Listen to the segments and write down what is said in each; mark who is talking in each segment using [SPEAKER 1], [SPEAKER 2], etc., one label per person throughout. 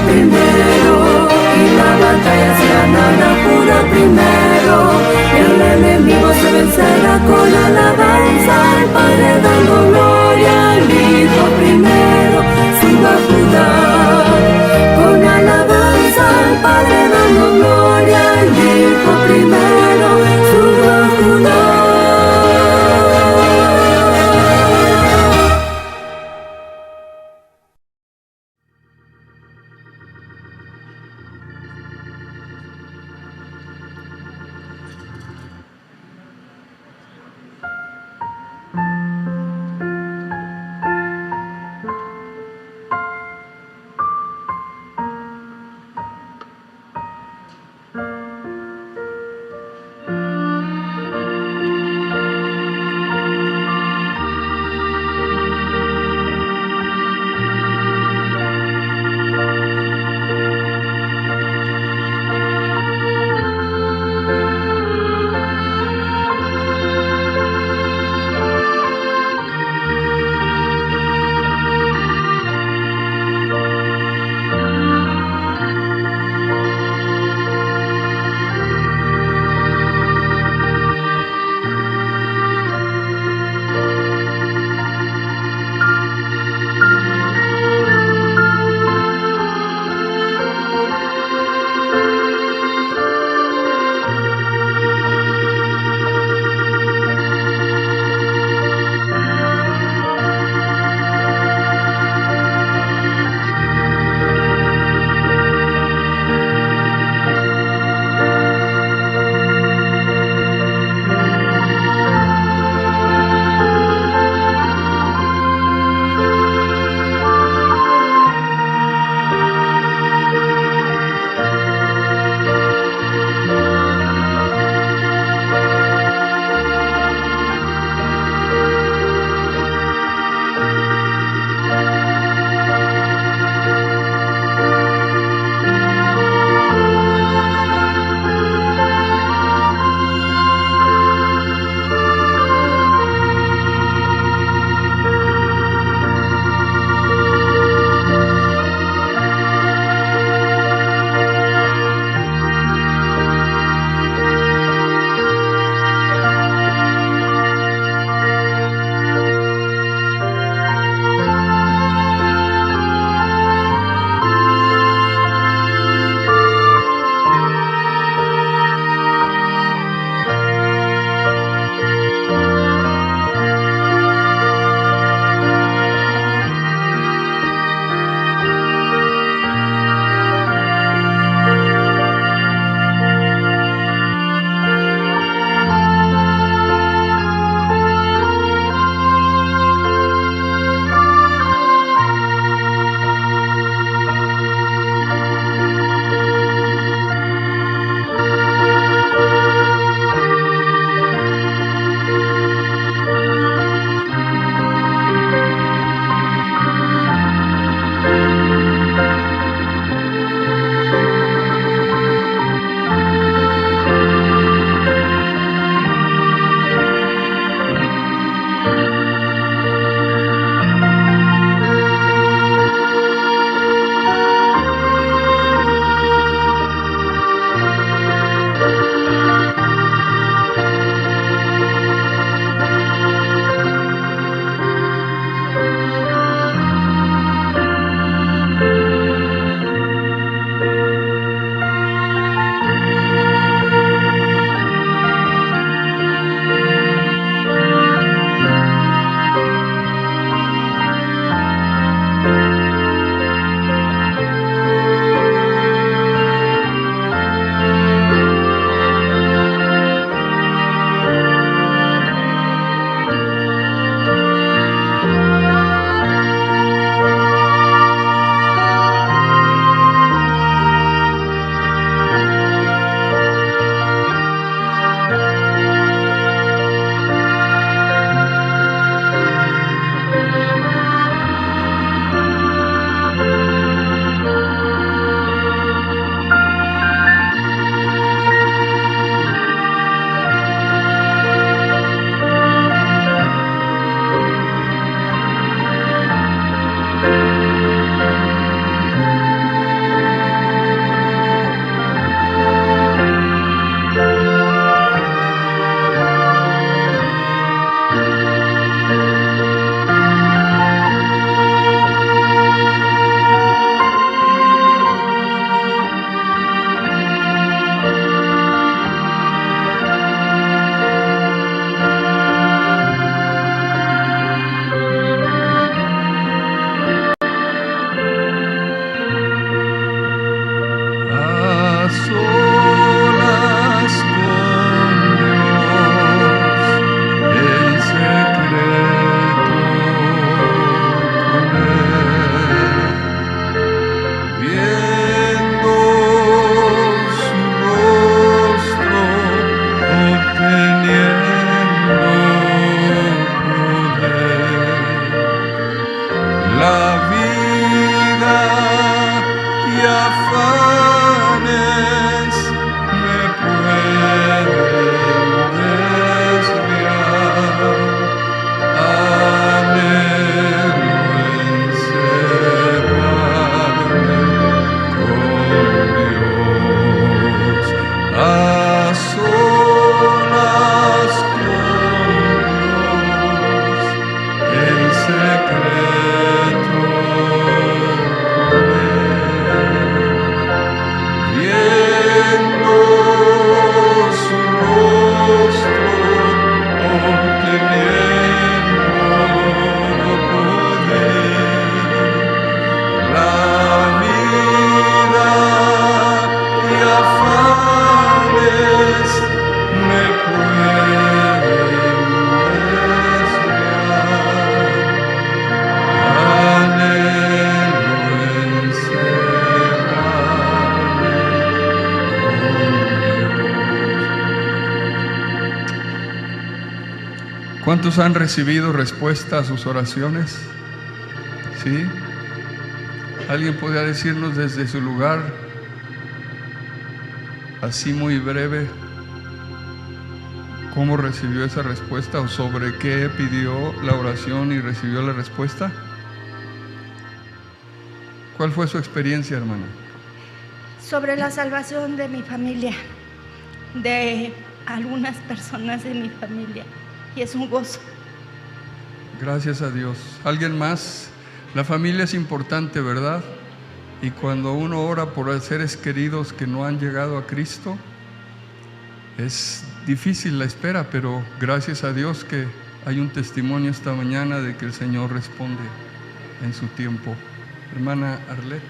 [SPEAKER 1] primero, y la batalla se ganará Judá primero, y el enemigo se vencerá con alabanza, al Padre dando gloria, al Hijo primero, suba Judá. Con alabanza al Padre dando gloria, al Hijo primero, suba Judá.
[SPEAKER 2] ¿Cuántos han recibido respuesta a sus oraciones? ¿Sí? ¿Alguien podría decirnos desde su lugar, así muy breve, cómo recibió esa respuesta o sobre qué pidió la oración y recibió la respuesta? ¿Cuál fue su experiencia, hermana?
[SPEAKER 3] Sobre la salvación de mi familia, de algunas personas de mi familia, y es un gozo.
[SPEAKER 2] Gracias a Dios. ¿Alguien más? La familia es importante, ¿verdad? Y cuando uno ora por seres queridos que no han llegado a Cristo, es difícil la espera, pero gracias a Dios que hay un testimonio esta mañana de que el Señor responde en su tiempo. Hermana Arlette.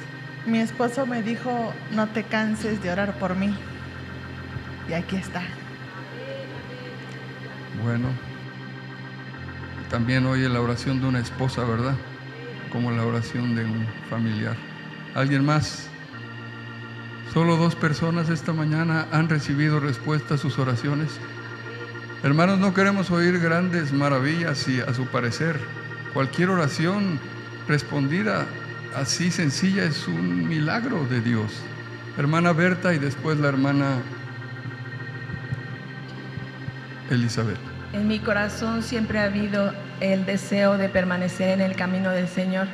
[SPEAKER 4] Mi esposo me dijo, no te canses de orar por mí. Y aquí está.
[SPEAKER 2] Bueno, también oye la oración de una esposa, ¿verdad? Como la oración de un familiar. ¿Alguien más? Solo 2 personas esta mañana han recibido respuesta a sus oraciones. Hermanos, no queremos oír grandes maravillas y a su parecer cualquier oración respondida así sencilla es un milagro de Dios. Hermana Berta y después la hermana Elizabeth.
[SPEAKER 5] En mi corazón siempre ha habido el deseo de permanecer en el camino del Señor.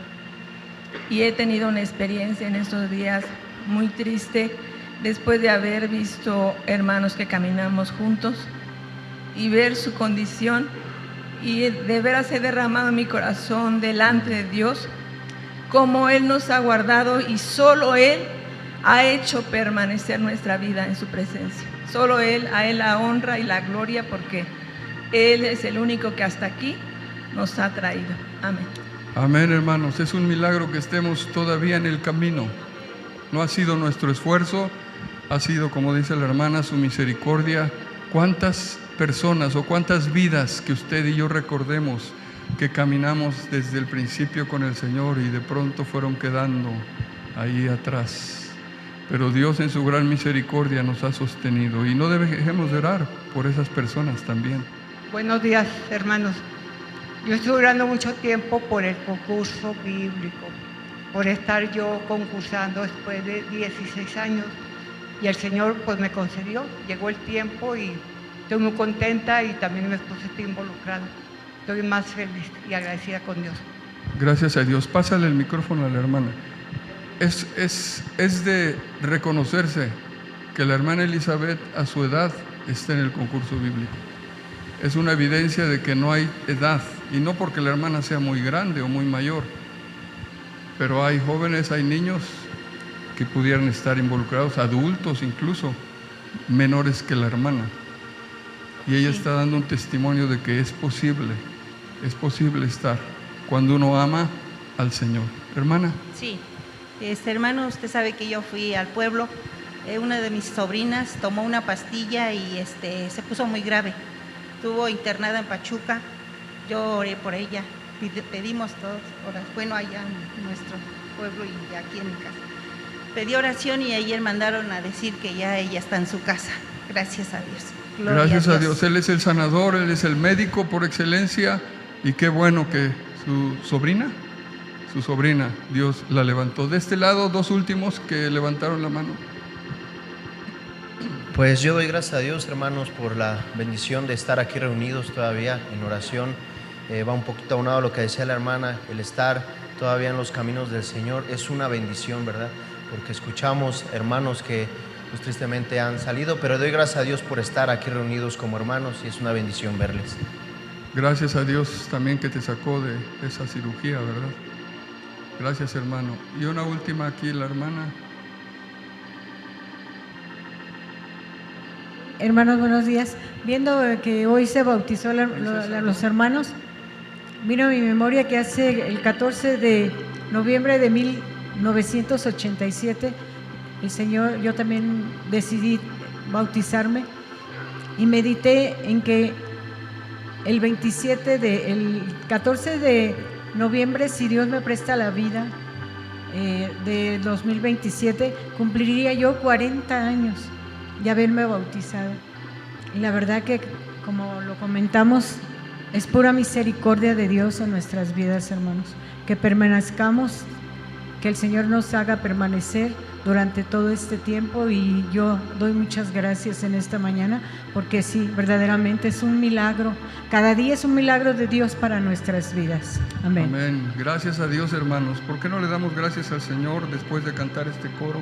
[SPEAKER 5] Y he tenido una experiencia en estos días muy triste después de haber visto hermanos que caminamos juntos y ver su condición, y de veras he derramado mi corazón delante de Dios, como Él nos ha guardado y solo Él ha hecho permanecer nuestra vida en su presencia. Solo Él, a Él la honra y la gloria, porque Él es el único que hasta aquí nos ha traído. Amén.
[SPEAKER 2] Amén, hermanos. Es un milagro que estemos todavía en el camino. No ha sido nuestro esfuerzo, ha sido, como dice la hermana, su misericordia. ¿Cuántas personas o cuántas vidas que usted y yo recordemos que caminamos desde el principio con el Señor y de pronto fueron quedando ahí atrás? Pero Dios en su gran misericordia nos ha sostenido y no dejemos de orar por esas personas también.
[SPEAKER 6] Buenos días, hermanos. Yo estoy orando mucho tiempo por el concurso bíblico, por estar yo concursando después de 16 años, y el Señor pues me concedió, llegó el tiempo y estoy muy contenta, y también mi esposo está involucrado. Estoy más feliz y agradecida con Dios.
[SPEAKER 2] Gracias a Dios. Pásale el micrófono a la hermana. Es de reconocerse que la hermana Elizabeth a su edad está en el concurso bíblico. Es una evidencia de que no hay edad, y no porque la hermana sea muy grande o muy mayor, pero hay jóvenes, hay niños que pudieran estar involucrados, adultos incluso, menores que la hermana. Y ella está dando un testimonio de que es posible estar cuando uno ama al Señor. Hermana.
[SPEAKER 7] Sí, hermano, usted sabe que yo fui al pueblo, una de mis sobrinas tomó una pastilla y se puso muy grave. Estuvo internada en Pachuca, yo oré por ella, pedimos todos oración, bueno, allá en nuestro pueblo y aquí en mi casa. Pedí oración y ayer mandaron a decir que ya ella está en su casa. Gracias a Dios. Gloria
[SPEAKER 2] Gracias a Dios. Él es el sanador, Él es el médico por excelencia, y qué bueno que su sobrina, Dios la levantó. De este lado, 2 últimos que levantaron la mano.
[SPEAKER 8] Pues yo doy gracias a Dios, hermanos, por la bendición de estar aquí reunidos todavía en oración. Va un poquito aunado a lo que decía la hermana, el estar todavía en los caminos del Señor es una bendición, ¿verdad? Porque escuchamos hermanos que pues tristemente han salido, pero doy gracias a Dios por estar aquí reunidos como hermanos, y es una bendición verles.
[SPEAKER 2] Gracias a Dios también que te sacó de esa cirugía, ¿verdad? Gracias, hermano. Y una última aquí, la hermana.
[SPEAKER 9] Hermanos, buenos días. Viendo que hoy se bautizó los hermanos, vino a mi memoria que hace el 14 de noviembre de 1987, el Señor, yo también decidí bautizarme, y medité en que el 14 de noviembre, si Dios me presta la vida, de 2027, cumpliría yo 40 años de haberme bautizado. Y la verdad que, como lo comentamos, Es pura misericordia de Dios en nuestras vidas, hermanos. Que permanezcamos, que el Señor nos haga permanecer durante todo este tiempo, y yo doy muchas gracias en esta mañana, porque sí, verdaderamente es un milagro. Cada día es un milagro de Dios para nuestras vidas. Amén.
[SPEAKER 2] Amén. Gracias a Dios, hermanos. ¿Por qué no le damos gracias al Señor después de cantar este coro?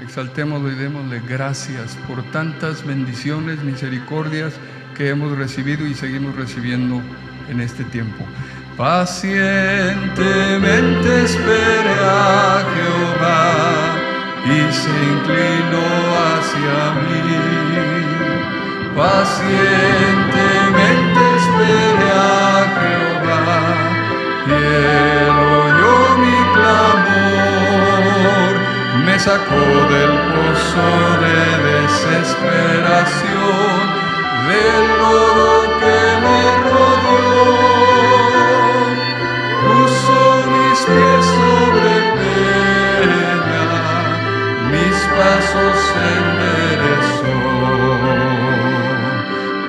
[SPEAKER 2] Exaltémoslo y démosle gracias por tantas bendiciones, misericordias que hemos recibido y seguimos recibiendo en este tiempo. Pacientemente esperé a Jehová y se inclinó hacia mí. Pacientemente esperé a Jehová y él oyó mi clamor. Me sacó del pozo de desesperación, del lodo que me rodeó. Puso mis pies sobre peña, mis pasos enderezó.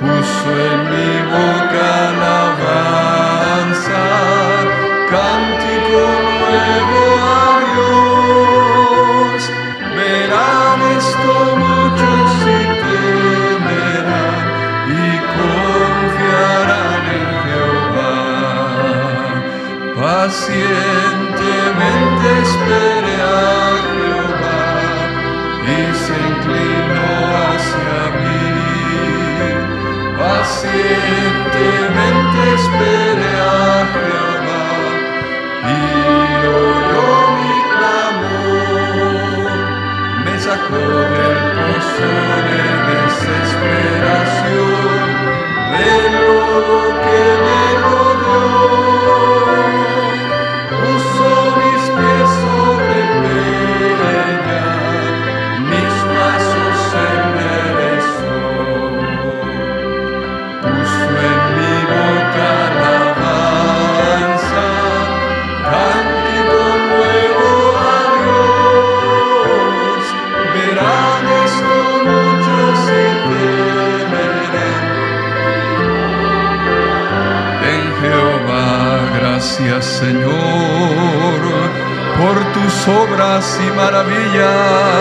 [SPEAKER 2] Puso en mi boca alabanza, cántico nuevo a Dios. Verán esto muchos y temerán y confiarán en Jehová. Pacientemente esperé a Jehová y se inclinó hacia mí. Pacientemente esperé a Jehová y oyó mi clamor. Me sacó del pozo de desesperación, del lodo que me rodeó. Puso mis pies sobre peña, mis pasos enderezó. Puso en mi boca alabanza, cántico nuevo a Dios. Verán esto muchos y temerán en Jehová. Gracias, Señor, por tus obras y maravillas.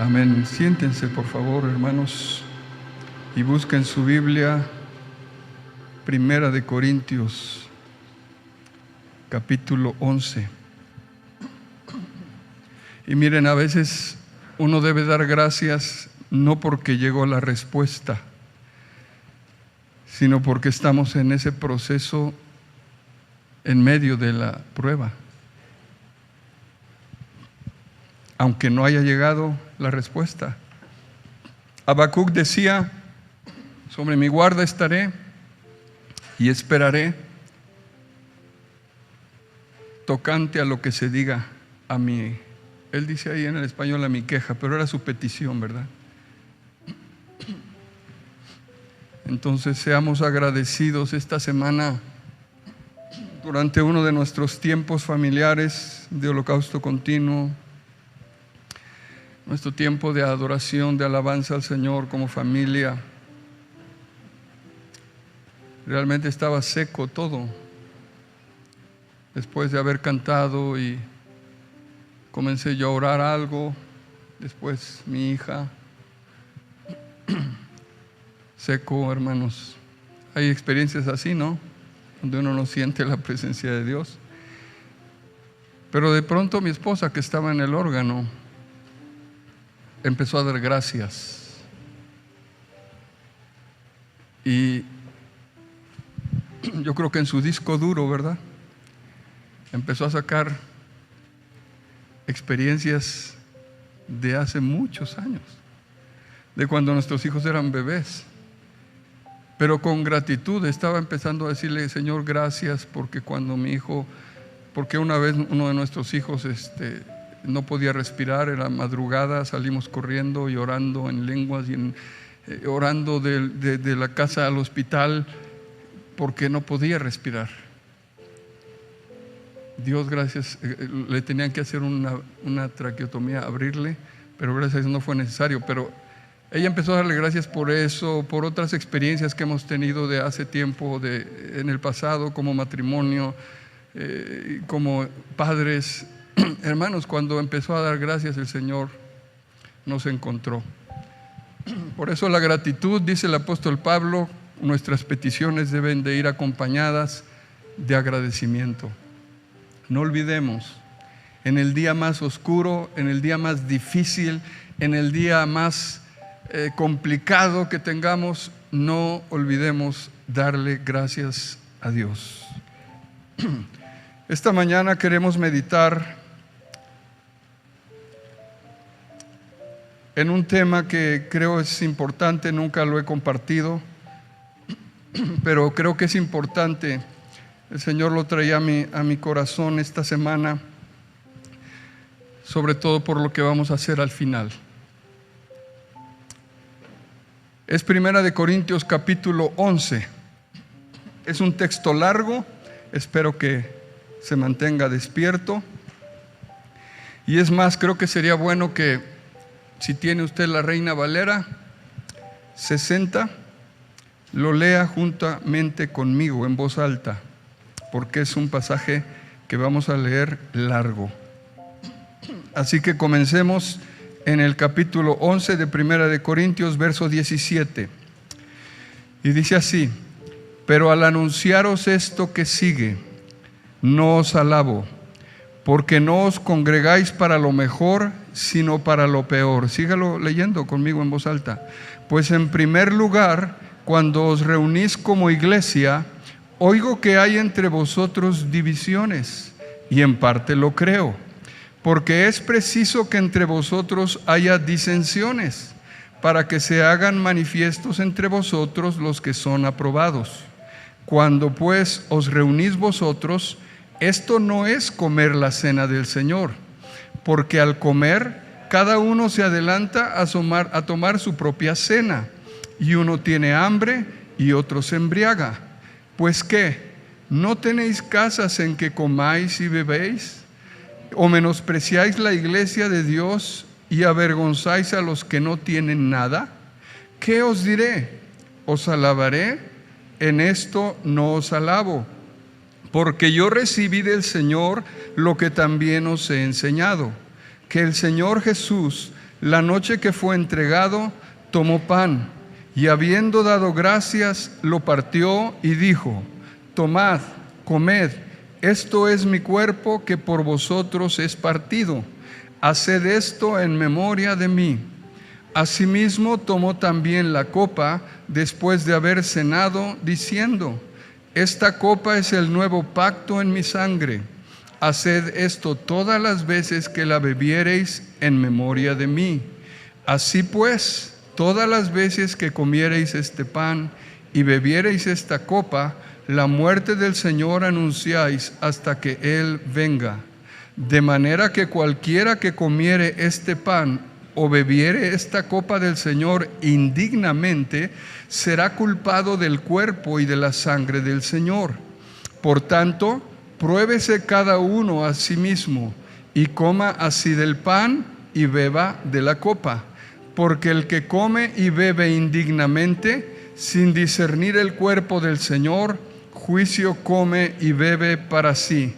[SPEAKER 2] Amén. Siéntense, por favor, hermanos, y busquen su Biblia, Primera de Corintios, capítulo 11. Y miren, a veces uno debe dar gracias no porque llegó la respuesta, sino porque estamos en ese proceso en medio de la prueba. Aunque no haya llegado la respuesta. Habacuc decía: sobre mi guarda estaré y esperaré tocante a lo que se diga a mí. Él dice ahí en el español a mi queja, pero era su petición, ¿verdad? Entonces seamos agradecidos esta semana durante uno de nuestros tiempos familiares de holocausto continuo, nuestro tiempo de adoración, de alabanza al Señor como familia. Realmente estaba seco todo después de haber cantado, y comencé yo a orar algo, después mi hija. Seco, hermanos. Hay experiencias así, ¿no? Donde uno no siente la presencia de Dios. Pero de pronto mi esposa, que estaba en el órgano, empezó a dar gracias. Y yo creo que en su disco duro, ¿verdad?, empezó a sacar experiencias de hace muchos años, de cuando nuestros hijos eran bebés. Pero con gratitud estaba empezando a decirle: Señor, gracias, porque cuando mi hijo, porque una vez uno de nuestros hijos no podía respirar, era madrugada, salimos corriendo y orando en lenguas y orando de la casa al hospital porque no podía respirar. Dios, gracias, le tenían que hacer una traqueotomía, abrirle, pero gracias a Dios no fue necesario. Pero ella empezó a darle gracias por eso, por otras experiencias que hemos tenido de hace tiempo, en el pasado, como matrimonio, como padres. Hermanos, cuando empezó a dar gracias, el Señor nos encontró. Por eso la gratitud, dice el apóstol Pablo, nuestras peticiones deben de ir acompañadas de agradecimiento. No olvidemos, en el día más oscuro, en el día más difícil, en el día más complicado que tengamos, no olvidemos darle gracias a Dios. Esta mañana queremos meditar en un tema que creo es importante. Nunca lo he compartido, pero creo que es importante. El Señor lo traía a mi corazón esta semana, sobre todo por lo que vamos a hacer al final. Es Primera de Corintios capítulo 11. Es un texto largo, espero que se mantenga despierto. Y es más, creo que sería bueno que, si tiene usted la Reina Valera 60, lo lea juntamente conmigo en voz alta, porque es un pasaje que vamos a leer largo. Así que comencemos en el capítulo 11 de Primera de Corintios, verso 17. Y dice así: pero al anunciaros esto que sigue, no os alabo, porque no os congregáis para lo mejor, sino para lo peor. Sígalo leyendo conmigo en voz alta. Pues en primer lugar, cuando os reunís como iglesia, oigo que hay entre vosotros divisiones, y en parte lo creo, porque es preciso que entre vosotros haya disensiones, para que se hagan manifiestos entre vosotros los que son aprobados. Cuando pues os reunís vosotros, esto no es comer la cena del Señor, porque al comer cada uno se adelanta a tomar su propia cena, y uno tiene hambre y otro se embriaga. Pues ¿qué? ¿No tenéis casas en que comáis y bebéis? ¿O menospreciáis la iglesia de Dios y avergonzáis a los que no tienen nada? ¿Qué os diré? ¿Os alabaré? En esto no os alabo, porque yo recibí del Señor lo que también os he enseñado, que el Señor Jesús, La noche que fue entregado, tomó pan, y habiendo dado gracias, lo partió y dijo: tomad, comed, esto es mi cuerpo que por vosotros es partido. Haced esto en memoria de mí. Asimismo tomó también la copa después de haber cenado, diciendo: esta copa es el nuevo pacto en mi sangre. Haced esto todas las veces que la bebiereis en memoria de mí. Así pues, todas las veces que comiereis este pan y bebiereis esta copa, la muerte del Señor anunciáis hasta que Él venga. De manera que cualquiera que comiere este pan o bebiere esta copa del Señor indignamente, será culpado del cuerpo y de la sangre del Señor. Por tanto, pruébese cada uno a sí mismo, y coma así del pan y beba de la copa. Porque el que come y bebe indignamente, sin discernir el cuerpo del Señor, juicio come y bebe para sí.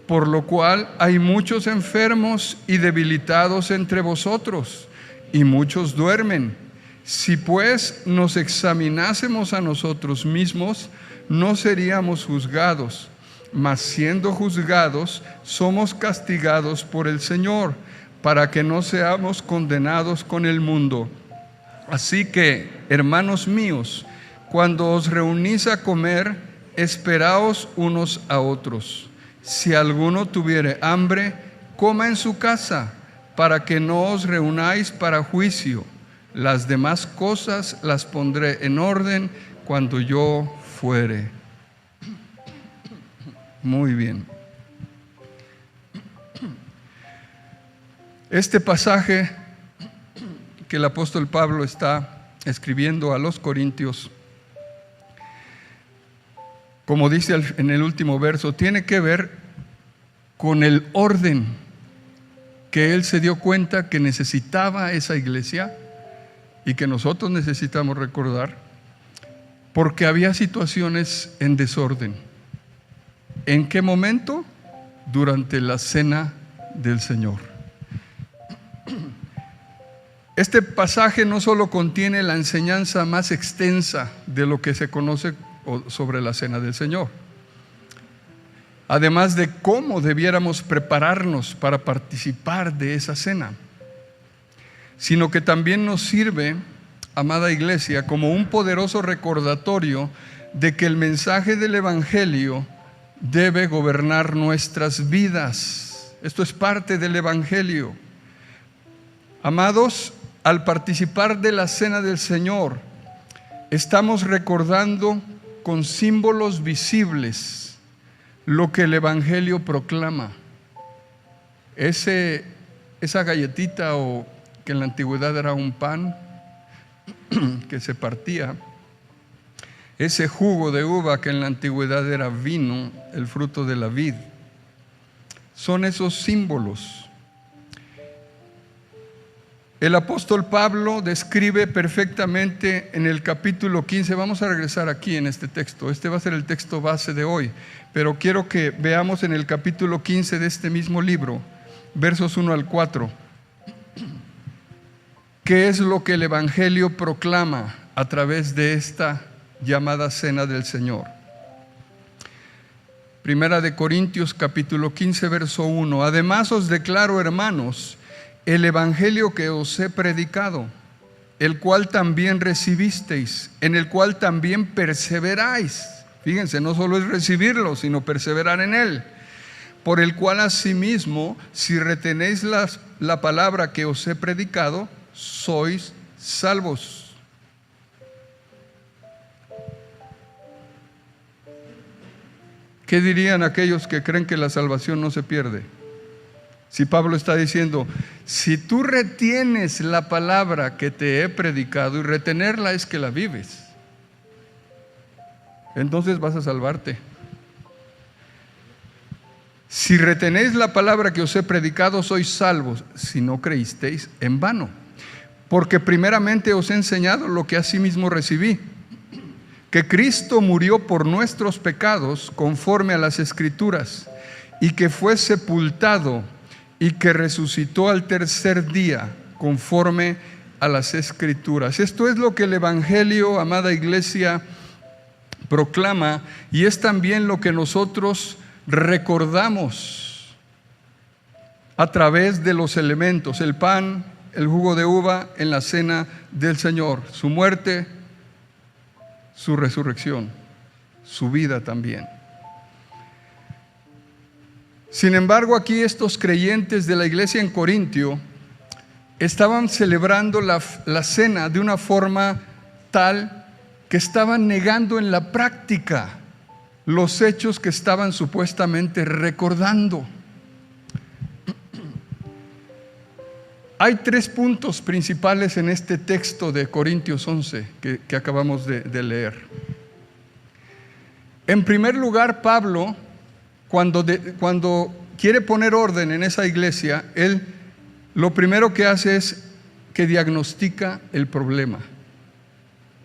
[SPEAKER 2] Por lo cual hay muchos enfermos y debilitados entre vosotros, y muchos duermen. Si pues nos examinásemos a nosotros mismos, no seríamos juzgados, mas siendo juzgados, somos castigados por el Señor, para que no seamos condenados con el mundo. Así que, hermanos míos, cuando os reunís a comer, esperaos unos a otros. Si alguno tuviere hambre, coma en su casa, para que no os reunáis para juicio. Las demás cosas las pondré en orden cuando yo fuere. Muy bien. Este pasaje que el apóstol Pablo está escribiendo a los corintios, como dice en el último verso, tiene que ver con el orden que él se dio cuenta que necesitaba esa iglesia y que nosotros necesitamos recordar, porque había situaciones en desorden. ¿En qué momento? Durante la cena del Señor. Este pasaje no solo contiene la enseñanza más extensa de lo que se conoce sobre la cena del Señor, además de cómo debiéramos prepararnos para participar de esa cena, sino que también nos sirve, amada iglesia, como un poderoso recordatorio de que el mensaje del Evangelio debe gobernar nuestras vidas. Esto es parte del Evangelio. Amados, al participar de la cena del Señor, estamos recordando con símbolos visibles lo que el Evangelio proclama. Esa galletita, o que en la antigüedad era un pan que se partía, ese jugo de uva que en la antigüedad era vino, el fruto de la vid, son esos símbolos. El apóstol Pablo describe perfectamente en el capítulo 15, vamos a regresar aquí en este texto, este va a ser el texto base de hoy, pero quiero que veamos en el capítulo 15 de este mismo libro, versos 1 al 4, qué es lo que el Evangelio proclama a través de esta llamada cena del Señor. Primera de Corintios capítulo 15 verso 1. Además os declaro, hermanos, el evangelio que os he predicado, el cual también recibisteis, en el cual también perseveráis. Fíjense, no solo es recibirlo, sino perseverar en él. Por el cual asimismo, si retenéis la palabra que os he predicado, sois salvos. ¿Qué dirían aquellos que creen que la salvación no se pierde? Si Pablo está diciendo, si tú retienes la palabra que te he predicado, y retenerla es que la vives, entonces vas a salvarte. Si retenéis la palabra que os he predicado, sois salvos, si no creísteis en vano. Porque primeramente os he enseñado lo que asimismo recibí, que Cristo murió por nuestros pecados conforme a las Escrituras, y que fue sepultado, y que resucitó al tercer día conforme a las Escrituras. Esto es lo que el Evangelio, amada iglesia, proclama, y es también lo que nosotros recordamos a través de los elementos, el pan, el jugo de uva en la cena del Señor, su muerte, su resurrección, su vida también. Sin embargo, aquí estos creyentes de la iglesia en Corintio estaban celebrando la cena de una forma tal que estaban negando en la práctica los hechos que estaban supuestamente recordando. Hay 3 puntos principales en este texto de Corintios 11 que acabamos de leer. En primer lugar, Pablo, cuando quiere poner orden en esa iglesia, él lo primero que hace es que diagnostica el problema.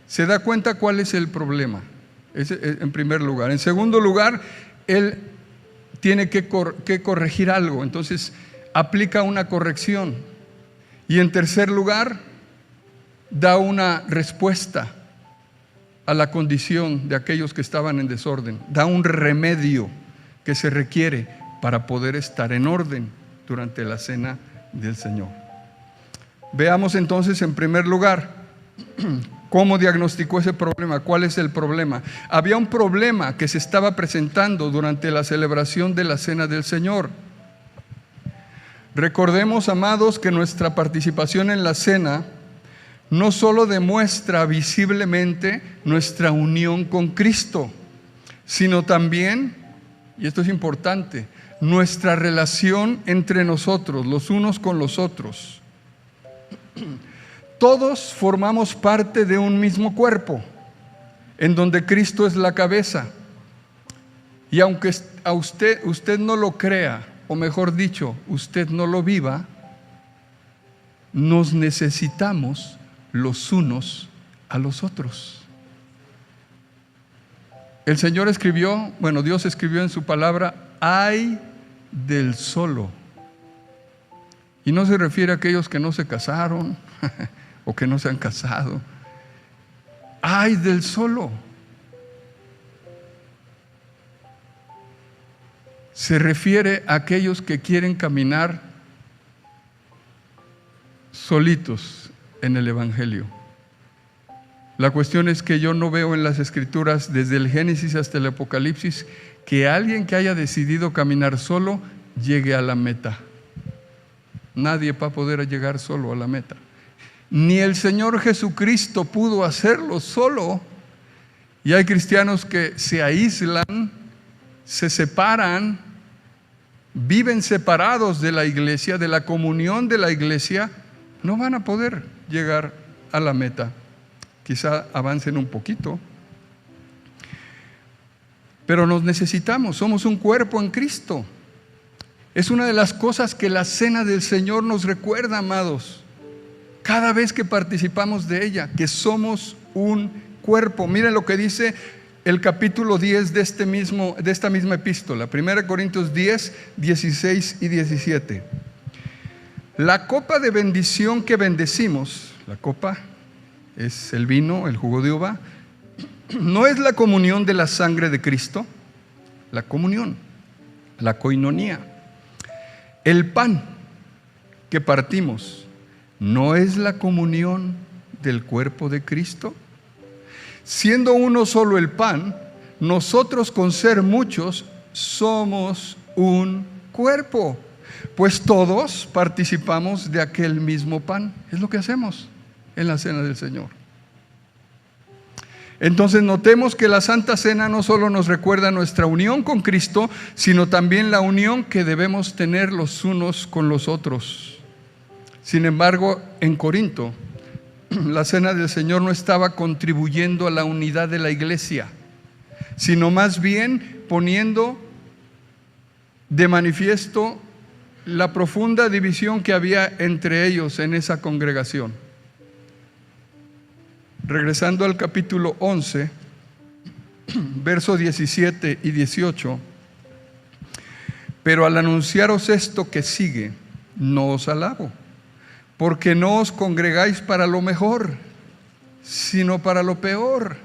[SPEAKER 2] Se da cuenta cuál es el problema, en primer lugar. En segundo lugar, él tiene que corregir algo, entonces aplica una corrección. Y en tercer lugar, da una respuesta a la condición de aquellos que estaban en desorden. Da un remedio que se requiere para poder estar en orden durante la cena del Señor. Veamos entonces en primer lugar cómo diagnosticó ese problema. ¿Cuál es el problema? Había un problema que se estaba presentando durante la celebración de la cena del Señor. Recordemos, amados, que nuestra participación en la cena no solo demuestra visiblemente nuestra unión con Cristo, sino también, y esto es importante, nuestra relación entre nosotros, los unos con los otros. Todos formamos parte de un mismo cuerpo, en donde Cristo es la cabeza. Y aunque usted no lo crea, o mejor dicho, usted no lo viva, nos necesitamos los unos a los otros. El Señor escribió, Dios escribió en su palabra, ay del solo. Y no se refiere a aquellos que no se casaron o que no se han casado. Ay del solo. Se refiere a aquellos que quieren caminar solitos en el Evangelio. La cuestión es que yo no veo en las Escrituras, desde el Génesis hasta el Apocalipsis, que alguien que haya decidido caminar solo llegue a la meta. Nadie va a poder llegar solo a la meta. Ni el Señor Jesucristo pudo hacerlo solo. Y hay cristianos que se aíslan, se separan, viven separados de la iglesia, de la comunión de la iglesia, no van a poder llegar a la meta. Quizá avancen un poquito, pero nos necesitamos, somos un cuerpo en Cristo. Es una de las cosas que la cena del Señor nos recuerda, amados, cada vez que participamos de ella, que somos un cuerpo. Miren lo que dice el capítulo 10 de esta misma epístola, 1 Corintios 10, 16 y 17. La copa de bendición que bendecimos, la copa es el vino, el jugo de uva, ¿no es la comunión de la sangre de Cristo? La comunión, la koinonía. El pan que partimos, ¿no es la comunión del cuerpo de Cristo? Siendo uno solo el pan, nosotros con ser muchos somos un cuerpo, pues todos participamos de aquel mismo pan. Es lo que hacemos en la cena del Señor. Entonces notemos que la Santa Cena no solo nos recuerda nuestra unión con Cristo, sino también la unión que debemos tener los unos con los otros. Sin embargo, en Corinto, la cena del Señor no estaba contribuyendo a la unidad de la iglesia, sino más bien poniendo de manifiesto la profunda división que había entre ellos en esa congregación. Regresando al capítulo 11, versos 17 y 18, pero al anunciaros esto que sigue, no os alabo, porque no os congregáis para lo mejor, sino para lo peor.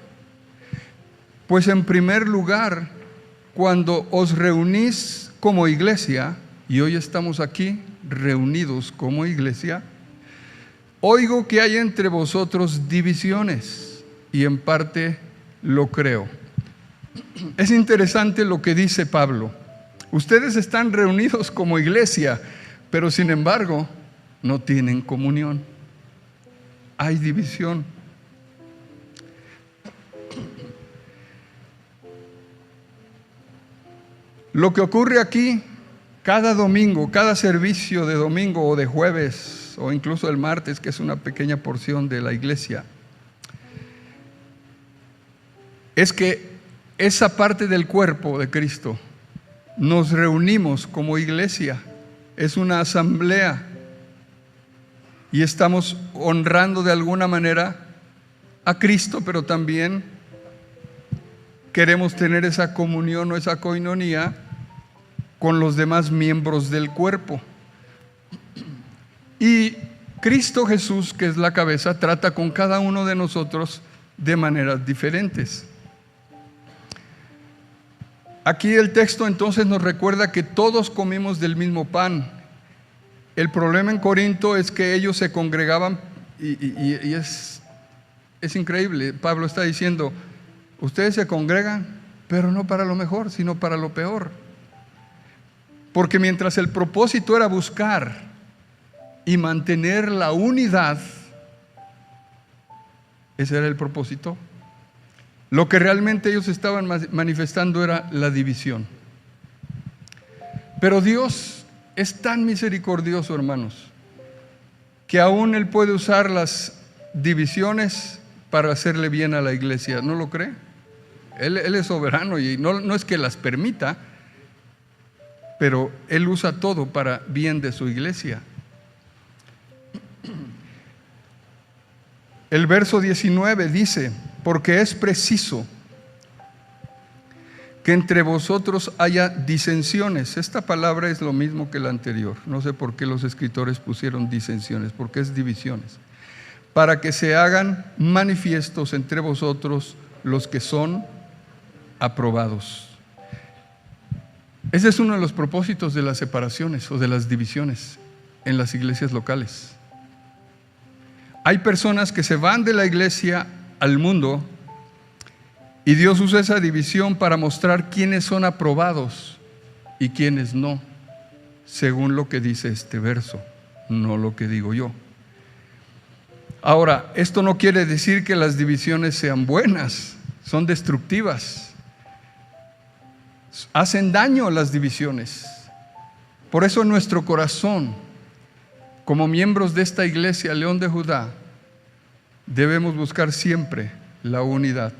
[SPEAKER 2] Pues en primer lugar, cuando os reunís como iglesia, y hoy estamos aquí reunidos como iglesia, oigo que hay entre vosotros divisiones, y en parte lo creo. Es interesante lo que dice Pablo. Ustedes están reunidos como iglesia, pero sin embargo no tienen comunión. Hay división. Lo que ocurre aquí cada domingo, cada servicio de domingo o de jueves o incluso el martes, que es una pequeña porción de la iglesia, es que esa parte del cuerpo de Cristo nos reunimos como iglesia, es una asamblea y estamos honrando de alguna manera a Cristo, pero también queremos tener esa comunión o esa koinonía con los demás miembros del cuerpo. Y Cristo Jesús, que es la cabeza, trata con cada uno de nosotros de maneras diferentes. Aquí el texto entonces nos recuerda que todos comimos del mismo pan. El problema en Corinto es que ellos se congregaban y es increíble. Pablo está diciendo, ustedes se congregan, pero no para lo mejor, sino para lo peor. Porque mientras el propósito era buscar y mantener la unidad, ese era el propósito, lo que realmente ellos estaban manifestando era la división. Pero Dios es tan misericordioso, hermanos, que aún Él puede usar las divisiones para hacerle bien a la iglesia. ¿No lo cree? Él es soberano y no es que las permita, pero Él usa todo para bien de su iglesia. El verso 19 dice, porque es preciso que entre vosotros haya disensiones. Esta palabra es lo mismo que la anterior. No sé por qué los escritores pusieron disensiones, porque es divisiones. Para que se hagan manifiestos entre vosotros los que son aprobados. Ese es uno de los propósitos de las separaciones o de las divisiones en las iglesias locales. Hay personas que se van de la iglesia al mundo y Dios usa esa división para mostrar quiénes son aprobados y quiénes no, según lo que dice este verso, no lo que digo yo. Ahora, esto no quiere decir que las divisiones sean buenas, son destructivas. Hacen daño a las divisiones. Por eso en nuestro corazón, como miembros de esta iglesia, León de Judá, debemos buscar siempre la unidad,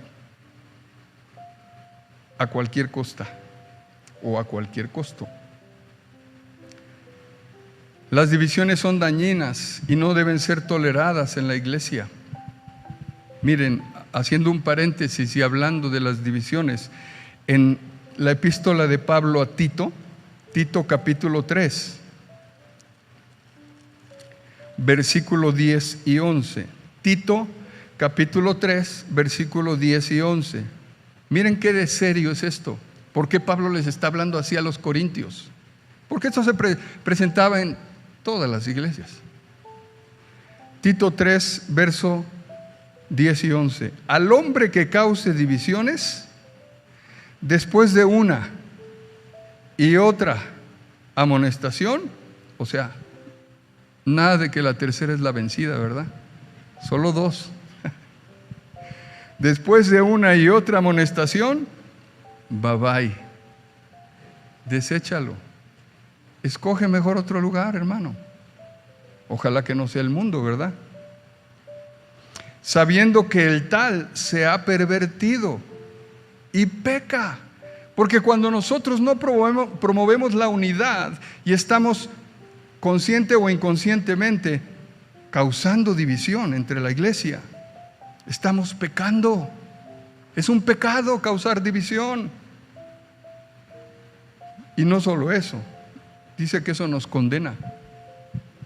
[SPEAKER 2] a cualquier costa o a cualquier costo. Las divisiones son dañinas y no deben ser toleradas en la iglesia. Miren, haciendo un paréntesis y hablando de las divisiones, en la epístola de Pablo a Tito, Tito capítulo 3, versículo 10 y 11. Tito capítulo 3, versículo 10 y 11. Miren qué de serio es esto. ¿Por qué Pablo les está hablando así a los corintios? Porque esto se presentaba en todas las iglesias. Tito 3, verso 10 y 11. Al hombre que cause divisiones, después de una y otra amonestación, o sea, nada de que la tercera es la vencida, ¿verdad? Solo dos. Después de una y otra amonestación, bye bye. Deséchalo. Escoge mejor otro lugar, hermano. Ojalá que no sea el mundo, ¿verdad? Sabiendo que el tal se ha pervertido y peca. Porque cuando nosotros no promovemos la unidad y estamos consciente o inconscientemente causando división entre la iglesia, estamos pecando. Es un pecado causar división. Y no solo eso, dice que eso nos condena.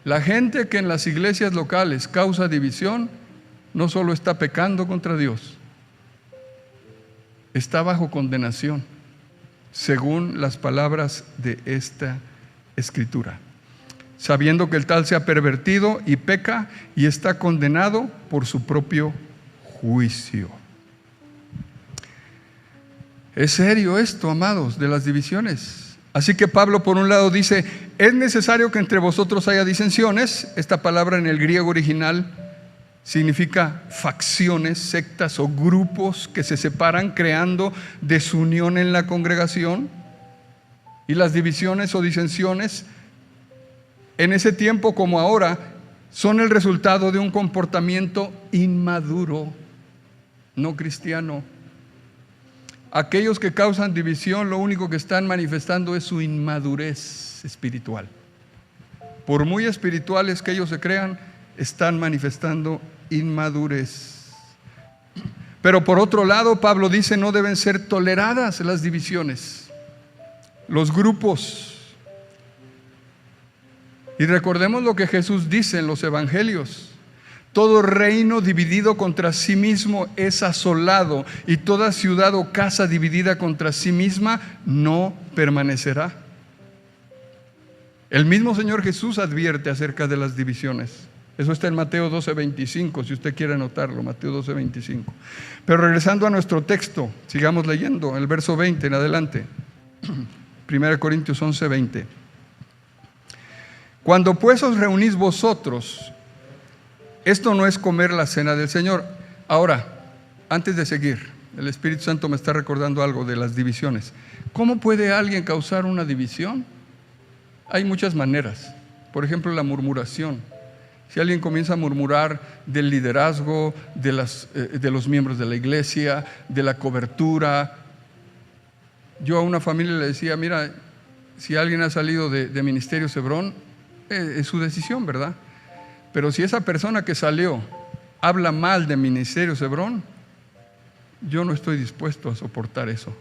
[SPEAKER 2] La gente que en las iglesias locales causa división, no solo está pecando contra Dios, está bajo condenación, según las palabras de esta Escritura, sabiendo que el tal se ha pervertido y peca y está condenado por su propio juicio. Es serio esto, amados, de las divisiones. Así que Pablo, por un lado, dice: es necesario que entre vosotros haya disensiones. Esta palabra en el griego original significa facciones, sectas o grupos que se separan, creando desunión en la congregación. Y las divisiones o disensiones, en ese tiempo como ahora, son el resultado de un comportamiento inmaduro, no cristiano. Aquellos que causan división, lo único que están manifestando es su inmadurez espiritual. Por muy espirituales que ellos se crean, están manifestando inmadurez. Pero por otro lado, Pablo dice: no deben ser toleradas las divisiones, los grupos. Y recordemos lo que Jesús dice en los evangelios: todo reino dividido contra sí mismo es asolado, y toda ciudad o casa dividida contra sí misma no permanecerá. El mismo Señor Jesús advierte acerca de las divisiones. Eso está en Mateo 12:25, si usted quiere anotarlo, Mateo 12:25. Pero regresando a nuestro texto, sigamos leyendo el verso 20 en adelante. 1 Corintios 11:20. Cuando pues os reunís vosotros, esto no es comer la cena del Señor. Ahora, antes de seguir, el Espíritu Santo me está recordando algo de las divisiones. ¿Cómo puede alguien causar una división? Hay muchas maneras. Por ejemplo, la murmuración. Si alguien comienza a murmurar del liderazgo, de los miembros de la iglesia, de la cobertura. Yo a una familia le decía: mira, si alguien ha salido de Ministerio Cebrón, es su decisión, ¿verdad? Pero si esa persona que salió habla mal de Ministerio Cebrón, yo no estoy dispuesto a soportar eso.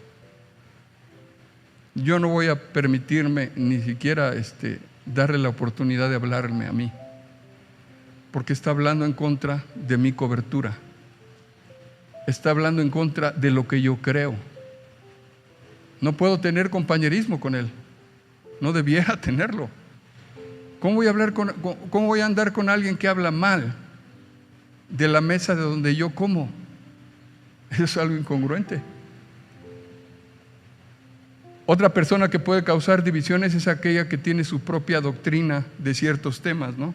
[SPEAKER 2] Yo no voy a permitirme ni siquiera darle la oportunidad de hablarme a mí, porque está hablando en contra de mi cobertura, está hablando en contra de lo que yo creo. No puedo tener compañerismo con él, no debiera tenerlo. ¿Cómo voy a andar con alguien que habla mal de la mesa de donde yo como? Eso es algo incongruente. Otra persona que puede causar divisiones es aquella que tiene su propia doctrina de ciertos temas, ¿no?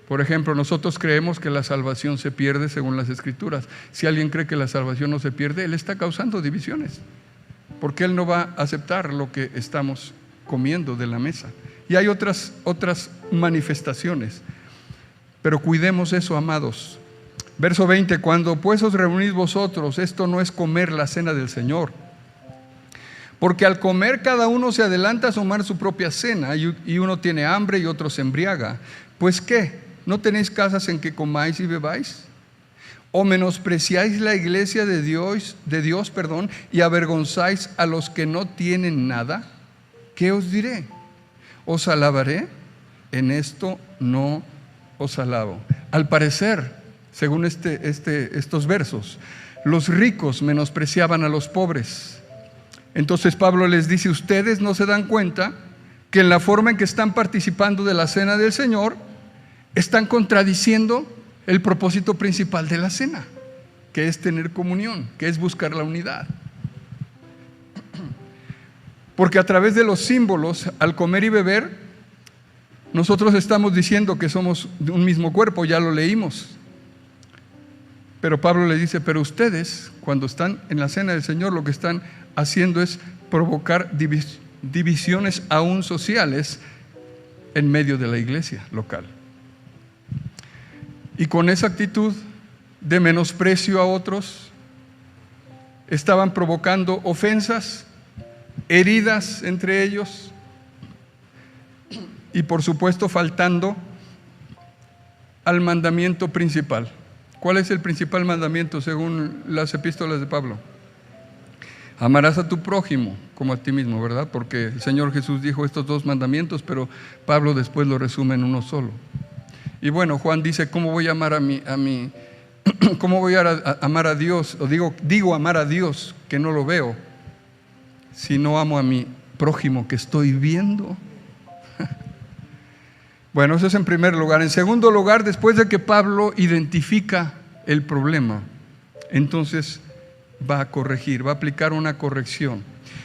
[SPEAKER 2] Por ejemplo, nosotros creemos que la salvación se pierde según las Escrituras. Si alguien cree que la salvación no se pierde, él está causando divisiones, porque él no va a aceptar lo que estamos comiendo de la mesa. Y hay otras manifestaciones, pero cuidemos eso, amados. Verso 20: cuando pues os reunís vosotros, esto no es comer la cena del Señor, porque al comer cada uno se adelanta a tomar su propia cena, y uno tiene hambre y otro se embriaga. Pues ¿qué? ¿No tenéis casas en que comáis y bebáis? ¿O menospreciáis la iglesia de Dios, y avergonzáis a los que no tienen nada? ¿Qué os diré? ¿Os alabaré? En esto no os alabo. Al parecer, según estos versos, los ricos menospreciaban a los pobres. Entonces Pablo les dice: ustedes no se dan cuenta que en la forma en que están participando de la cena del Señor, están contradiciendo el propósito principal de la cena, que es tener comunión, que es buscar la unidad. Porque a través de los símbolos, al comer y beber, nosotros estamos diciendo que somos de un mismo cuerpo, ya lo leímos. Pero Pablo le dice: pero ustedes, cuando están en la cena del Señor, lo que están haciendo es provocar divisiones aún sociales en medio de la iglesia local. Y con esa actitud de menosprecio a otros, estaban provocando ofensas, heridas entre ellos, y por supuesto faltando al mandamiento principal. ¿Cuál es el principal mandamiento según las epístolas de Pablo? Amarás a tu prójimo como a ti mismo, ¿verdad? Porque el Señor Jesús dijo estos 2 mandamientos, pero Pablo después lo resume en uno solo. Y bueno, Juan dice, ¿cómo voy a amar cómo voy a amar a Dios? O digo amar a Dios que no lo veo, si no amo a mi prójimo que estoy viendo. Bueno, eso es en primer lugar. En segundo lugar, después de que Pablo identifica el problema, entonces va a corregir, va a aplicar una corrección.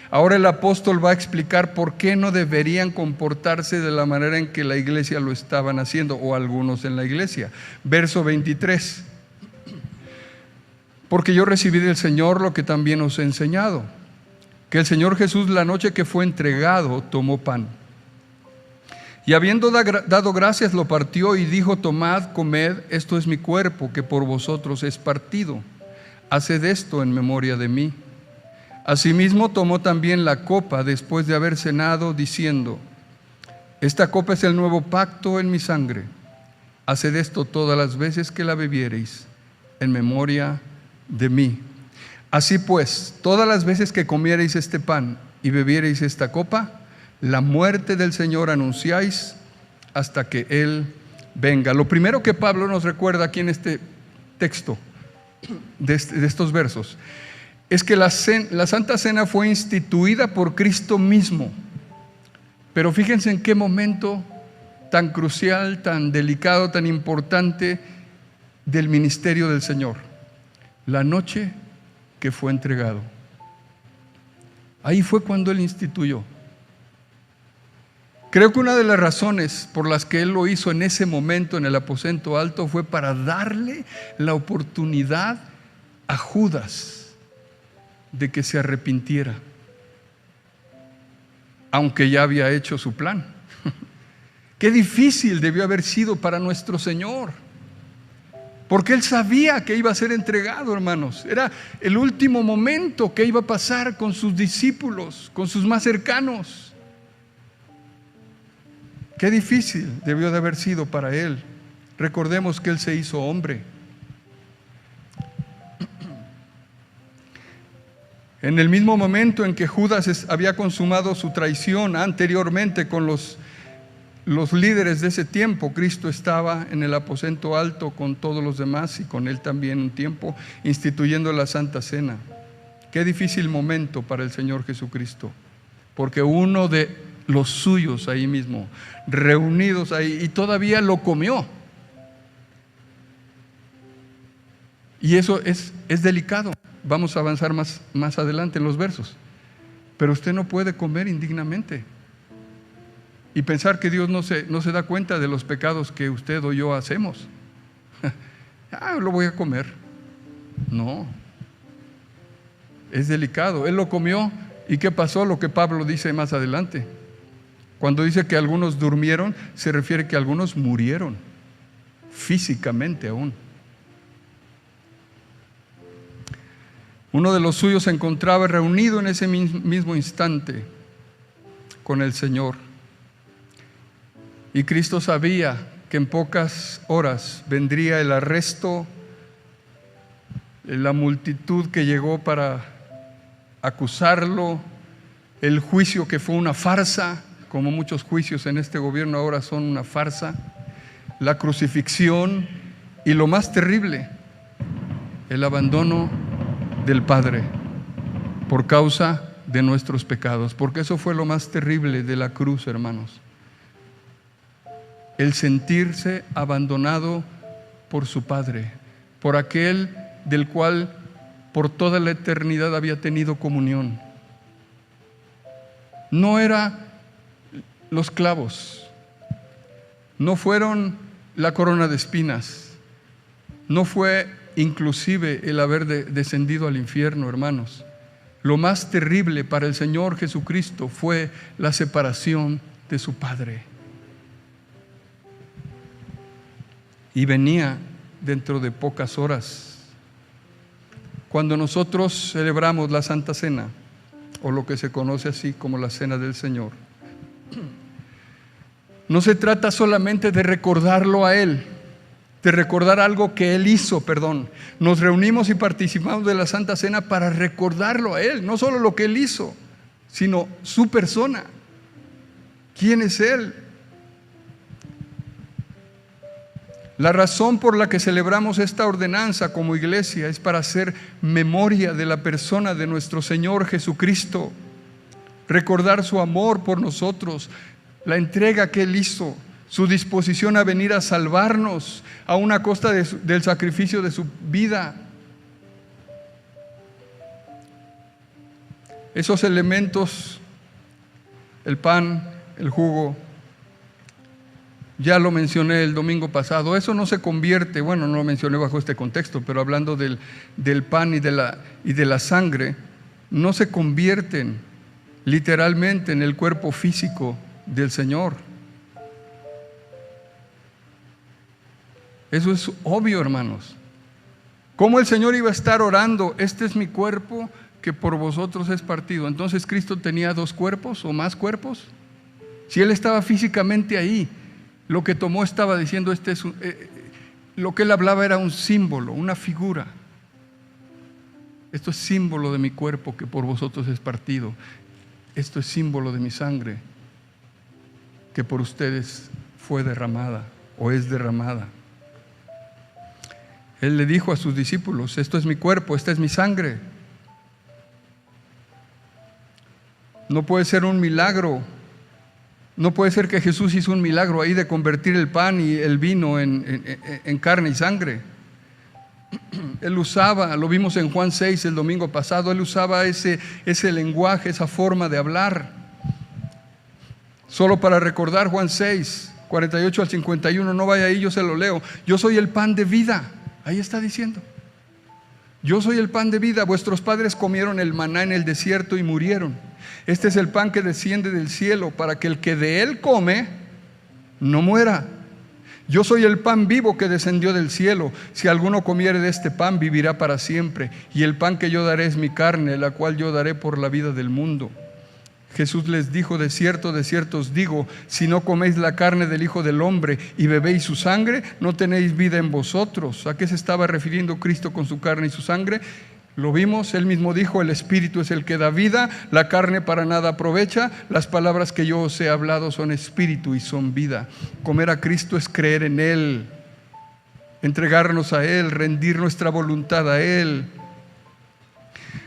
[SPEAKER 2] Ahora el apóstol va a explicar por qué no deberían comportarse de la manera en que la iglesia lo estaban haciendo, o algunos en la iglesia. Verso 23. Porque yo recibí del Señor lo que también os he enseñado, que el Señor Jesús, la noche que fue entregado, tomó pan. Y habiendo dado gracias, lo partió y dijo: tomad, comed, esto es mi cuerpo, que por vosotros es partido. Haced esto en memoria de mí. Asimismo tomó también la copa después de haber cenado, diciendo: esta copa es el nuevo pacto en mi sangre. Haced esto todas las veces que la bebiereis, en memoria de mí. Así pues, todas las veces que comiereis este pan y bebiereis esta copa, la muerte del Señor anunciáis hasta que Él venga. Lo primero que Pablo nos recuerda aquí en este texto, de estos versos, es que la Santa Cena fue instituida por Cristo mismo. Pero fíjense en qué momento tan crucial, tan delicado, tan importante del ministerio del Señor: la noche que fue entregado. Ahí fue cuando Él instituyó. Creo que una de las razones por las que Él lo hizo en ese momento en el aposento alto fue para darle la oportunidad a Judas de que se arrepintiera, aunque ya había hecho su plan. Qué difícil debió haber sido para nuestro Señor, porque Él sabía que iba a ser entregado, hermanos. Era el último momento que iba a pasar con sus discípulos, con sus más cercanos. Qué difícil debió de haber sido para Él. Recordemos que Él se hizo hombre. En el mismo momento en que Judas había consumado su traición anteriormente con los líderes de ese tiempo, Cristo estaba en el aposento alto con todos los demás y con Él también un tiempo, instituyendo la Santa Cena. Qué difícil momento para el Señor Jesucristo, porque uno de los suyos ahí mismo, reunidos ahí, y todavía lo comió. Y eso es delicado. Vamos a avanzar más adelante en los versos. Pero usted no puede comer indignamente y pensar que Dios no se da cuenta de los pecados que usted o yo hacemos. Lo voy a comer. No. Es delicado. Él lo comió. ¿Y qué pasó? Lo que Pablo dice más adelante. Cuando dice que algunos durmieron, se refiere que algunos murieron, físicamente aún. Uno de los suyos se encontraba reunido en ese mismo instante con el Señor. Y Cristo sabía que en pocas horas vendría el arresto, la multitud que llegó para acusarlo, el juicio que fue una farsa, como muchos juicios en este gobierno ahora son una farsa, la crucifixión y lo más terrible, el abandono del Padre por causa de nuestros pecados, porque eso fue lo más terrible de la cruz, hermanos. El sentirse abandonado por su Padre, por aquel del cual por toda la eternidad había tenido comunión. No era los clavos, no fueron la corona de espinas, no fue inclusive el haber descendido al infierno, hermanos. Lo más terrible para el Señor Jesucristo fue la separación de su Padre. Y venía dentro de pocas horas. Cuando nosotros celebramos la Santa Cena, o lo que se conoce así como la Cena del Señor, no se trata solamente de recordarlo a Él, de recordar algo que Él hizo, perdón. Nos reunimos y participamos de la Santa Cena para recordarlo a Él, no solo lo que Él hizo, sino su persona. ¿Quién es Él? La razón por la que celebramos esta ordenanza como iglesia es para hacer memoria de la persona de nuestro Señor Jesucristo, recordar su amor por nosotros, la entrega que Él hizo, su disposición a venir a salvarnos a una costa del sacrificio de su vida. Esos elementos, el pan, el jugo, ya lo mencioné el domingo pasado, eso no se convierte, bueno, no lo mencioné bajo este contexto, pero hablando del pan y de la sangre, no se convierten literalmente en el cuerpo físico del Señor. Eso es obvio, hermanos. ¿Cómo el Señor iba a estar orando? Este es mi cuerpo que por vosotros es partido. Entonces, ¿Cristo tenía 2 cuerpos o más cuerpos? Si Él estaba físicamente ahí, lo que tomó estaba diciendo, lo que Él hablaba era un símbolo, una figura. Esto es símbolo de mi cuerpo que por vosotros es partido. Esto es símbolo de mi sangre que por ustedes fue derramada o es derramada. Él le dijo a sus discípulos, esto es mi cuerpo, esta es mi sangre. No puede ser un milagro. No puede ser que Jesús hizo un milagro ahí de convertir el pan y el vino en carne y sangre. Él usaba, lo vimos en Juan 6 el domingo pasado, Él usaba ese lenguaje, esa forma de hablar. Solo para recordar Juan 6, 48 al 51, no vaya ahí, yo se lo leo. Yo soy el pan de vida, ahí está diciendo. Yo soy el pan de vida, vuestros padres comieron el maná en el desierto y murieron. Este es el pan que desciende del cielo para que el que de él come no muera. Yo soy el pan vivo que descendió del cielo. Si alguno comiere de este pan, vivirá para siempre. Y el pan que yo daré es mi carne, la cual yo daré por la vida del mundo. Jesús les dijo, de cierto os digo, si no coméis la carne del Hijo del Hombre y bebéis su sangre, no tenéis vida en vosotros. ¿A qué se estaba refiriendo Cristo con su carne y su sangre? Lo vimos, Él mismo dijo, el Espíritu es el que da vida, la carne para nada aprovecha, las palabras que yo os he hablado son espíritu y son vida. Comer a Cristo es creer en Él, entregarnos a Él, rendir nuestra voluntad a Él.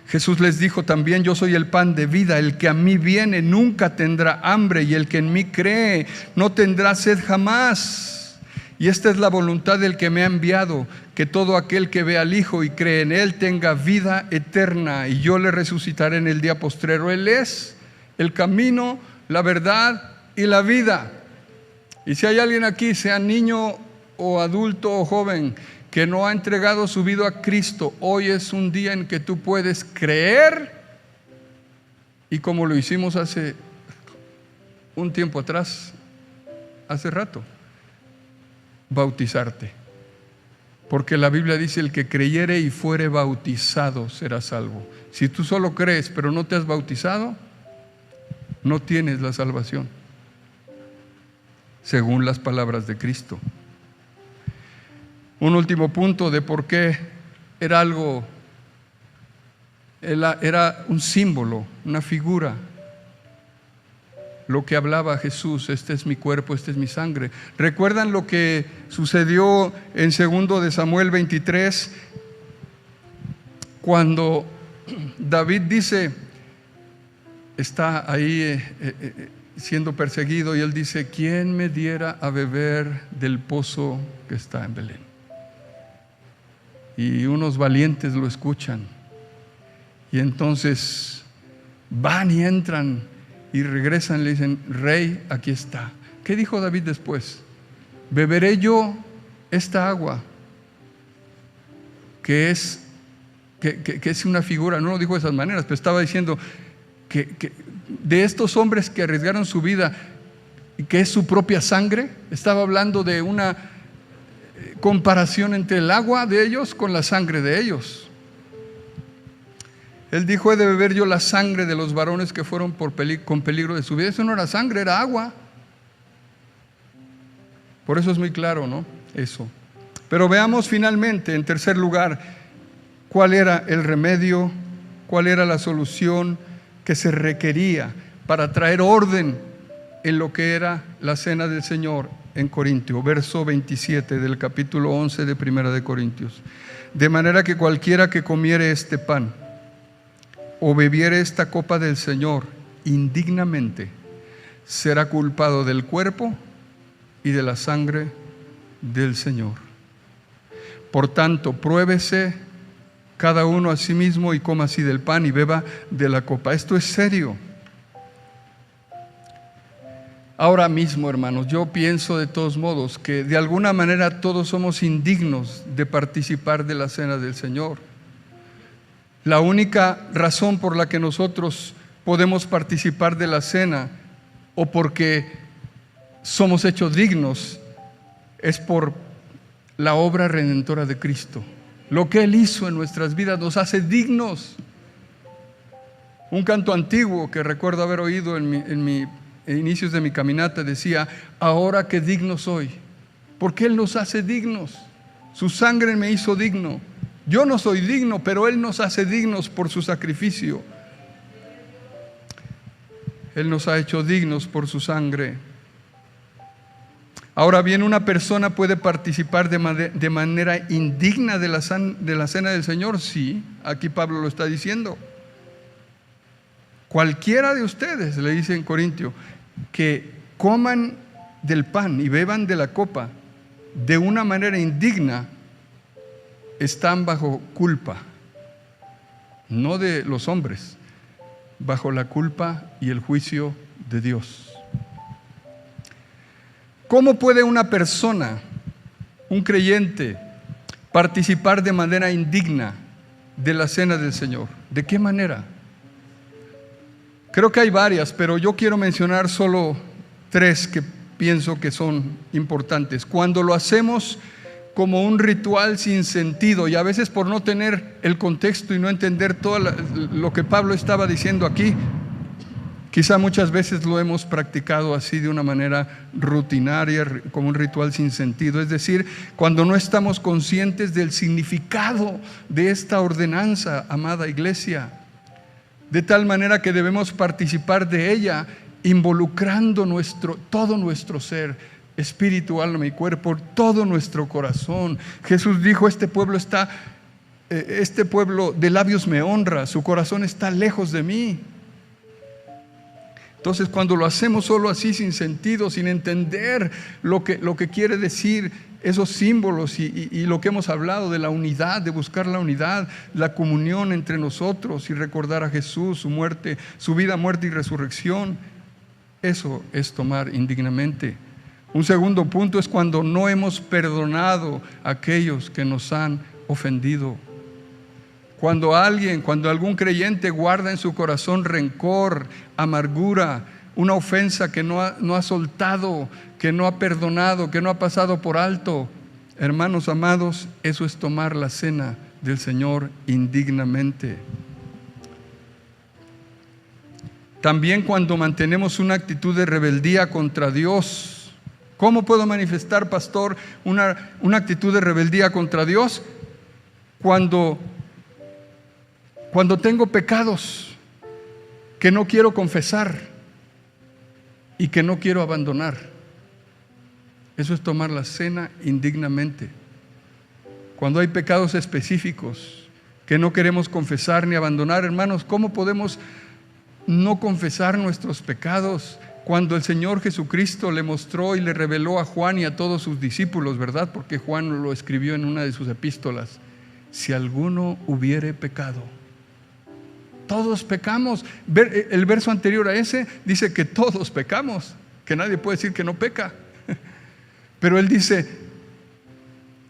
[SPEAKER 2] Jesús les dijo también, yo soy el pan de vida, el que a mí viene nunca tendrá hambre y el que en mí cree no tendrá sed jamás. Y esta es la voluntad del que me ha enviado, que todo aquel que ve al Hijo y cree en Él tenga vida eterna, y yo le resucitaré en el día postrero. Él es el camino, la verdad y la vida. Y si hay alguien aquí, sea niño o adulto o joven, que no ha entregado su vida a Cristo, hoy es un día en que tú puedes creer, y como lo hicimos hace un tiempo atrás, hace rato, bautizarte, porque la Biblia dice, el que creyere y fuere bautizado será salvo. Si tú solo crees pero no te has bautizado, no tienes la salvación, según las palabras de Cristo. Un último punto de por qué era un símbolo, una figura, lo que hablaba Jesús, este es mi cuerpo, este es mi sangre. ¿Recuerdan lo que sucedió en 2 de Samuel 23? Cuando David dice, está ahí siendo perseguido, y él dice, ¿quién me diera a beber del pozo que está en Belén? Y unos valientes lo escuchan, y entonces van y entran y regresan, le dicen, Rey, aquí está. ¿Qué dijo David después? Beberé yo esta agua, que es una figura. No lo dijo de esas maneras, pero estaba diciendo que de estos hombres que arriesgaron su vida, que es su propia sangre. Estaba hablando de una comparación entre el agua de ellos con la sangre de ellos. Él dijo, he de beber yo la sangre de los varones que fueron con peligro de su vida. Eso no era sangre, era agua. Por eso es muy claro, ¿no? Eso. Pero veamos finalmente, en tercer lugar, cuál era el remedio, cuál era la solución que se requería para traer orden en lo que era la cena del Señor en Corintio, verso 27 del capítulo 11 de Primera de Corintios. De manera que cualquiera que comiere este pan o bebiere esta copa del Señor indignamente, será culpado del cuerpo y de la sangre del Señor. Por tanto, pruébese cada uno a sí mismo y coma así del pan y beba de la copa. Esto es serio. Ahora mismo, hermanos, yo pienso de todos modos que de alguna manera todos somos indignos de participar de la cena del Señor. La única razón por la que nosotros podemos participar de la cena o porque somos hechos dignos es por la obra redentora de Cristo. Lo que Él hizo en nuestras vidas nos hace dignos. Un canto antiguo que recuerdo haber oído en inicios de mi caminata decía: ahora que digno soy, porque Él nos hace dignos. Su sangre me hizo digno. Yo no soy digno, pero Él nos hace dignos por su sacrificio. Él nos ha hecho dignos por su sangre. Ahora bien, una persona puede participar de manera indigna de la cena del Señor. Sí, aquí Pablo lo está diciendo. Cualquiera de ustedes, le dice en Corintio, que coman del pan y beban de la copa de una manera indigna, están bajo culpa, no de los hombres, bajo la culpa y el juicio de Dios. ¿Cómo puede una persona, un creyente, participar de manera indigna de la cena del Señor? ¿De qué manera? Creo que hay varias, pero yo quiero mencionar solo 3 que pienso que son importantes. Cuando lo hacemos como un ritual sin sentido, y a veces por no tener el contexto y no entender todo lo que Pablo estaba diciendo aquí, quizá muchas veces lo hemos practicado así de una manera rutinaria, como un ritual sin sentido. Es decir, cuando no estamos conscientes del significado de esta ordenanza, amada iglesia, de tal manera que debemos participar de ella, involucrando todo nuestro ser, espíritu, alma y cuerpo, todo nuestro corazón. Jesús dijo: este pueblo de labios me honra, su corazón está lejos de mí. Entonces, cuando lo hacemos solo así, sin sentido, sin entender lo que quiere decir esos símbolos y lo que hemos hablado de la unidad, de buscar la unidad, la comunión entre nosotros y recordar a Jesús, su muerte, su vida, muerte y resurrección, eso es tomar indignamente. Un segundo punto es cuando no hemos perdonado a aquellos que nos han ofendido. Cuando algún creyente guarda en su corazón rencor, amargura, una ofensa que no ha soltado, que no ha perdonado, que no ha pasado por alto, hermanos amados, eso es tomar la cena del Señor indignamente. También cuando mantenemos una actitud de rebeldía contra Dios. ¿Cómo puedo manifestar, pastor, una actitud de rebeldía contra Dios? Cuando tengo pecados que no quiero confesar y que no quiero abandonar. Eso es tomar la cena indignamente. Cuando hay pecados específicos que no queremos confesar ni abandonar, hermanos, ¿cómo podemos no confesar nuestros pecados cuando el Señor Jesucristo le mostró y le reveló a Juan y a todos sus discípulos, ¿verdad? Porque Juan lo escribió en una de sus epístolas: si alguno hubiere pecado. Todos pecamos. El verso anterior a ese dice que todos pecamos, que nadie puede decir que no peca. Pero él dice: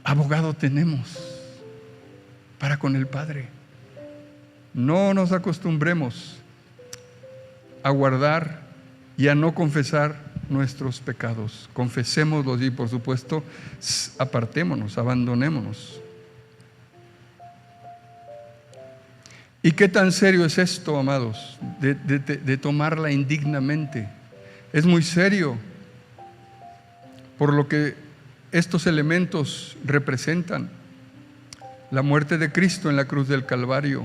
[SPEAKER 2] abogado tenemos para con el Padre. No nos acostumbremos a guardar y a no confesar nuestros pecados. Confesémoslos y, por supuesto, apartémonos, abandonémonos. ¿Y qué tan serio es esto, amados, de tomarla indignamente? Es muy serio, por lo que estos elementos representan la muerte de Cristo en la cruz del Calvario.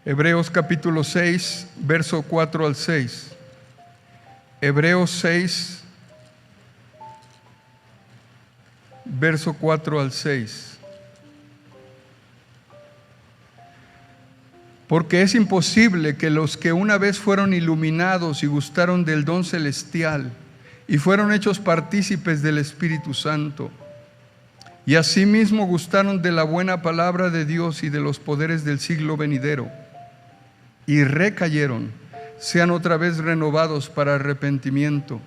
[SPEAKER 2] Hebreos capítulo 6, verso 4 al 6. Hebreos 6, verso 4 al 6. Porque es imposible que los que una vez fueron iluminados y gustaron del don celestial y fueron hechos partícipes del Espíritu Santo, y asimismo gustaron de la buena palabra de Dios y de los poderes del siglo venidero, y recayeron, sean otra vez renovados para arrepentimiento,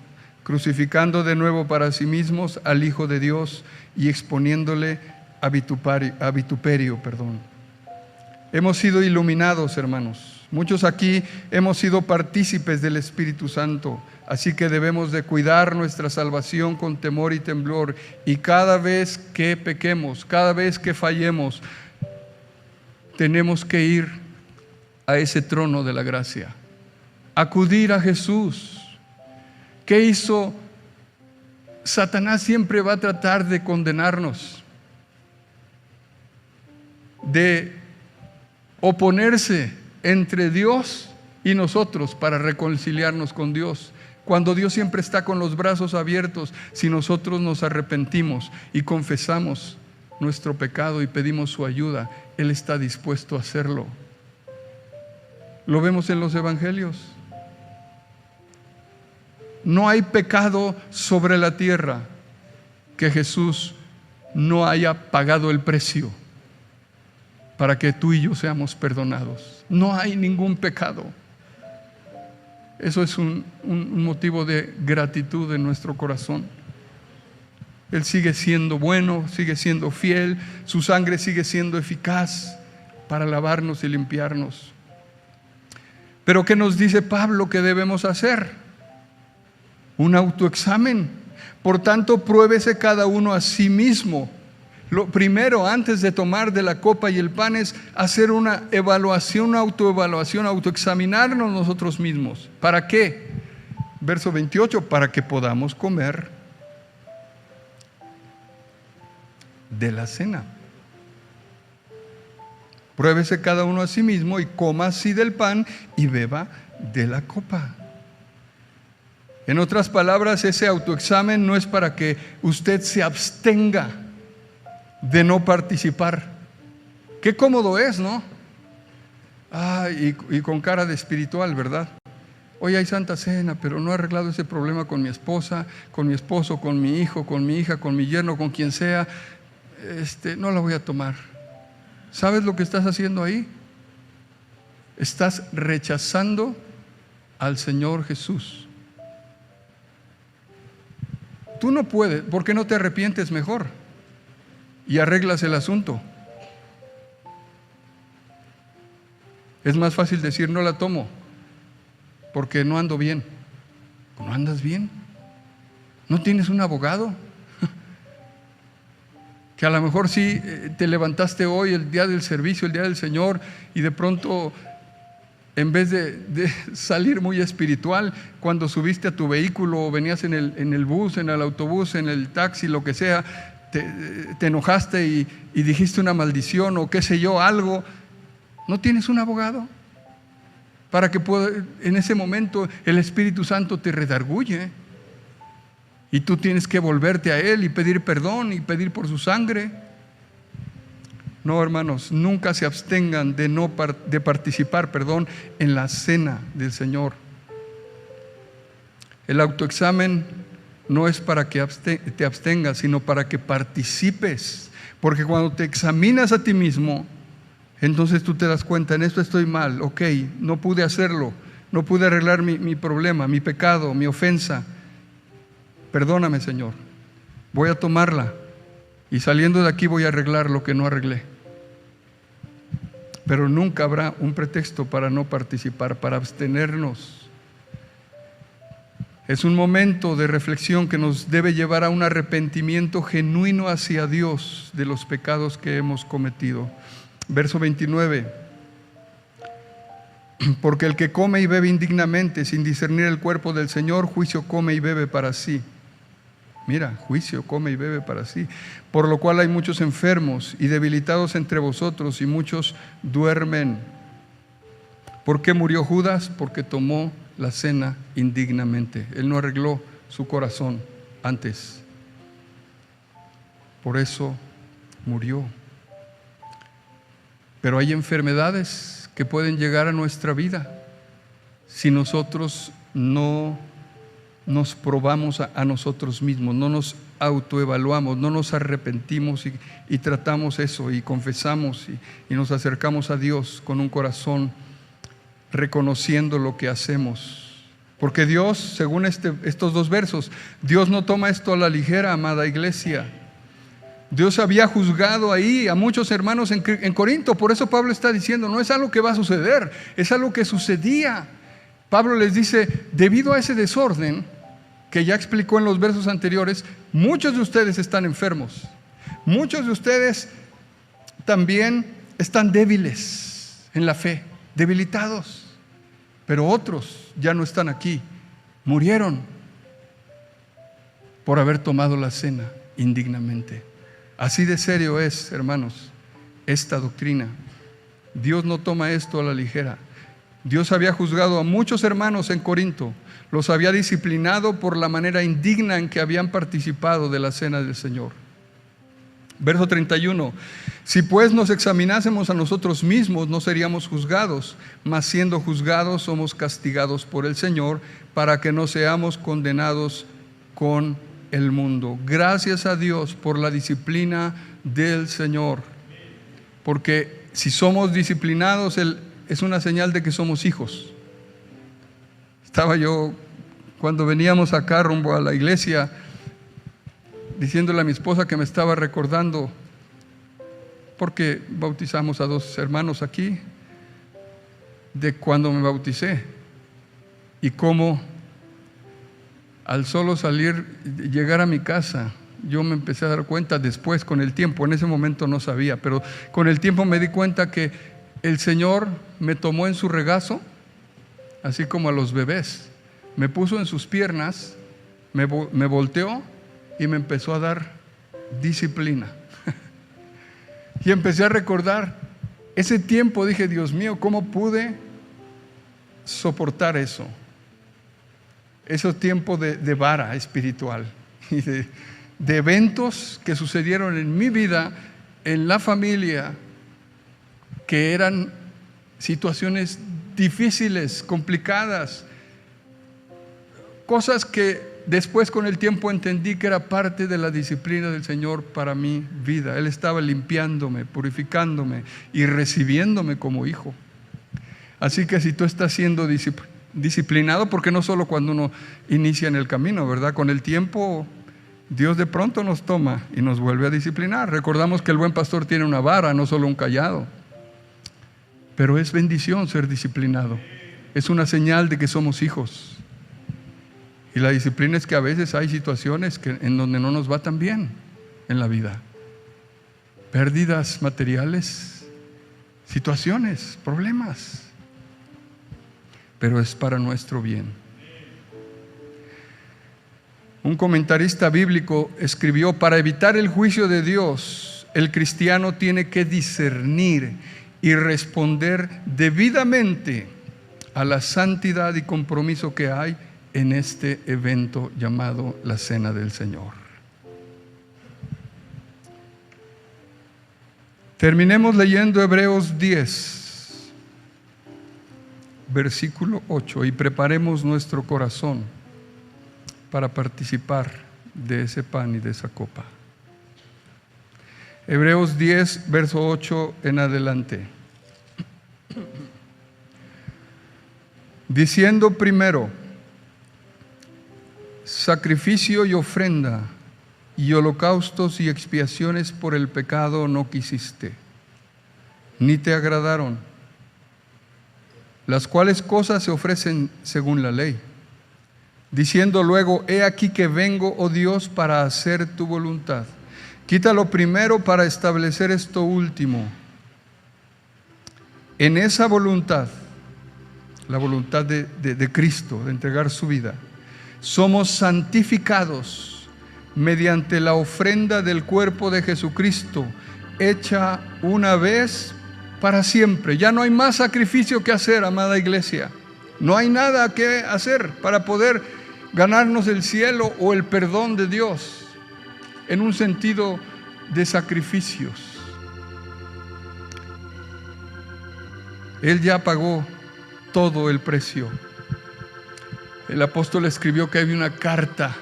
[SPEAKER 2] crucificando de nuevo para sí mismos al Hijo de Dios y exponiéndole a vituperio. Hemos sido iluminados, hermanos. Muchos aquí hemos sido partícipes del Espíritu Santo, así que debemos de cuidar nuestra salvación con temor y temblor. Y cada vez que pequemos, cada vez que fallemos, tenemos que ir a ese trono de la gracia, acudir a Jesús. ¿Qué hizo? Satanás siempre va a tratar de condenarnos, de oponerse entre Dios y nosotros para reconciliarnos con Dios, cuando Dios siempre está con los brazos abiertos. Si nosotros nos arrepentimos y confesamos nuestro pecado y pedimos su ayuda, Él está dispuesto a hacerlo. Lo vemos en los evangelios. No hay pecado sobre la tierra que Jesús no haya pagado el precio para que tú y yo seamos perdonados. No hay ningún pecado. Eso es un motivo de gratitud en nuestro corazón. Él sigue siendo bueno, sigue siendo fiel, su sangre sigue siendo eficaz para lavarnos y limpiarnos. Pero ¿qué nos dice Pablo que debemos hacer? Un autoexamen. Por tanto, pruébese cada uno a sí mismo. Lo primero, antes de tomar de la copa y el pan, es hacer una evaluación, una autoevaluación, autoexaminarnos nosotros mismos. ¿Para qué? Verso 28, para que podamos comer de la cena. Pruébese cada uno a sí mismo y coma así del pan y beba de la copa. En otras palabras, ese autoexamen no es para que usted se abstenga de no participar. Qué cómodo es, ¿no? Y con cara de espiritual, ¿verdad? Hoy hay Santa Cena, pero no he arreglado ese problema con mi esposa, con mi esposo, con mi hijo, con mi hija, con mi yerno, con quien sea. No la voy a tomar. ¿Sabes lo que estás haciendo ahí? Estás rechazando al Señor Jesús. Tú no puedes, ¿por qué no te arrepientes mejor y arreglas el asunto? Es más fácil decir no la tomo porque no ando bien. ¿No andas bien? ¿No tienes un abogado? Que a lo mejor sí te levantaste hoy, el día del servicio, el día del Señor, y de pronto, en vez de salir muy espiritual, cuando subiste a tu vehículo o venías en el bus, en el autobús, en el taxi, lo que sea, te enojaste y dijiste una maldición o qué sé yo, algo. ¿No tienes un abogado? Para que pueda, en ese momento el Espíritu Santo te redarguye y tú tienes que volverte a Él y pedir perdón y pedir por su sangre. No, hermanos, nunca se abstengan de participar en la cena del Señor. El autoexamen no es para que te abstengas, sino para que participes. Porque cuando te examinas a ti mismo, entonces tú te das cuenta, en esto estoy mal, ok, no pude hacerlo, no pude arreglar mi problema, mi pecado, mi ofensa. Perdóname, Señor, voy a tomarla y saliendo de aquí voy a arreglar lo que no arreglé. Pero nunca habrá un pretexto para no participar, para abstenernos. Es un momento de reflexión que nos debe llevar a un arrepentimiento genuino hacia Dios de los pecados que hemos cometido. Verso 29. Porque el que come y bebe indignamente sin discernir el cuerpo del Señor, juicio come y bebe para sí. Mira, juicio, come y bebe para sí. Por lo cual hay muchos enfermos y debilitados entre vosotros, y muchos duermen. ¿Por qué murió Judas? Porque tomó la cena indignamente. Él no arregló su corazón antes. Por eso murió. Pero hay enfermedades que pueden llegar a nuestra vida si nosotros no nos probamos a nosotros mismos, no nos autoevaluamos, no nos arrepentimos y tratamos eso y confesamos y nos acercamos a Dios con un corazón reconociendo lo que hacemos. Porque Dios, según estos dos versos, Dios no toma esto a la ligera, amada iglesia. Dios había juzgado ahí a muchos hermanos en Corinto. Por eso Pablo está diciendo, no es algo que va a suceder, es algo que sucedía. Pablo les dice, debido a ese desorden que ya explicó en los versos anteriores, muchos de ustedes están enfermos. Muchos de ustedes también están débiles en la fe, debilitados. Pero otros ya no están aquí, murieron por haber tomado la cena indignamente. Así de serio es, hermanos, esta doctrina. Dios no toma esto a la ligera. Dios había juzgado a muchos hermanos en Corinto, los había disciplinado por la manera indigna en que habían participado de la cena del Señor. Verso 31, si pues nos examinásemos a nosotros mismos, no seríamos juzgados, mas siendo juzgados somos castigados por el Señor, para que no seamos condenados con el mundo. Gracias a Dios por la disciplina del Señor, porque si somos disciplinados, es una señal de que somos hijos. Estaba yo, cuando veníamos acá rumbo a la iglesia, diciéndole a mi esposa que me estaba recordando, porque bautizamos a dos hermanos aquí, de cuando me bauticé y cómo al solo salir, llegar a mi casa, yo me empecé a dar cuenta después, con el tiempo, en ese momento no sabía, pero con el tiempo me di cuenta que el Señor me tomó en su regazo, así como a los bebés, me puso en sus piernas, me volteó y me empezó a dar disciplina. Y empecé a recordar ese tiempo, dije, Dios mío, ¿cómo pude soportar eso? Ese tiempo de vara espiritual y de eventos que sucedieron en mi vida, en la familia, que eran situaciones difíciles, complicadas, cosas que después con el tiempo entendí que era parte de la disciplina del Señor para mi vida. Él estaba limpiándome, purificándome y recibiéndome como hijo. Así que si tú estás siendo disciplinado, porque no solo cuando uno inicia en el camino, ¿verdad? Con el tiempo Dios de pronto nos toma y nos vuelve a disciplinar. Recordamos que el buen pastor tiene una vara, no solo un cayado. Pero es bendición ser disciplinado. Es una señal de que somos hijos. Y la disciplina es que a veces hay situaciones en donde no nos va tan bien en la vida. Pérdidas materiales, situaciones, problemas. Pero es para nuestro bien. Un comentarista bíblico escribió, para evitar el juicio de Dios, el cristiano tiene que discernir y responder debidamente a la santidad y compromiso que hay en este evento llamado la Cena del Señor. Terminemos leyendo Hebreos 10, versículo 8, y preparemos nuestro corazón para participar de ese pan y de esa copa. Hebreos 10, verso 8 en adelante. Diciendo primero, sacrificio y ofrenda y holocaustos y expiaciones por el pecado no quisiste, ni te agradaron, las cuales cosas se ofrecen según la ley. Diciendo luego, he aquí que vengo, oh Dios, para hacer tu voluntad. Quita lo primero para establecer esto último. En esa voluntad, la voluntad de Cristo, de entregar su vida, somos santificados mediante la ofrenda del cuerpo de Jesucristo, hecha una vez para siempre. Ya no hay más sacrificio que hacer, amada iglesia. No hay nada que hacer para poder ganarnos el cielo o el perdón de Dios en un sentido de sacrificios. Él ya pagó todo el precio. El apóstol escribió que había una carta,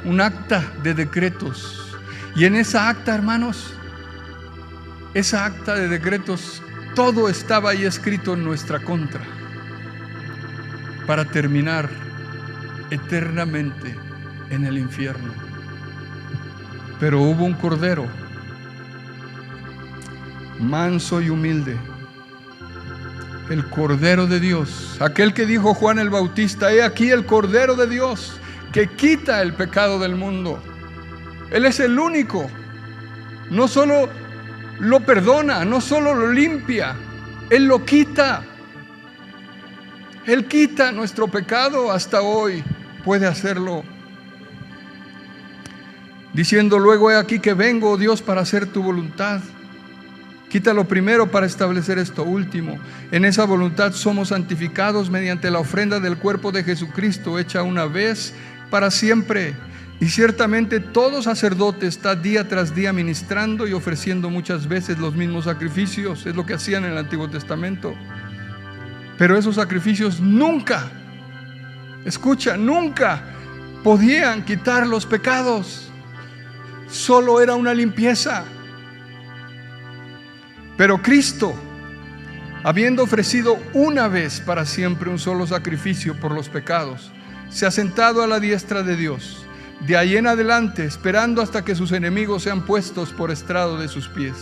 [SPEAKER 2] un acta de decretos. Y en esa acta, hermanos, esa acta de decretos, todo estaba ahí escrito en nuestra contra, para terminar eternamente en el infierno. Pero hubo un cordero, manso y humilde, el Cordero de Dios, aquel que dijo Juan el Bautista: he aquí el Cordero de Dios que quita el pecado del mundo. Él es el único. No solo lo perdona, no solo lo limpia, Él lo quita. Él quita nuestro pecado. Hasta hoy puede hacerlo, diciendo luego: he aquí que vengo, oh Dios, para hacer tu voluntad. Quita lo primero para establecer esto último. En esa voluntad somos santificados mediante la ofrenda del cuerpo de Jesucristo, hecha una vez para siempre. Y ciertamente todo sacerdote está día tras día ministrando y ofreciendo muchas veces los mismos sacrificios. Es lo que hacían en el Antiguo Testamento. Pero esos sacrificios nunca, escucha, nunca podían quitar los pecados. Solo era una limpieza. Pero Cristo, habiendo ofrecido una vez para siempre un solo sacrificio por los pecados, se ha sentado a la diestra de Dios. De ahí en adelante, esperando hasta que sus enemigos sean puestos por estrado de sus pies.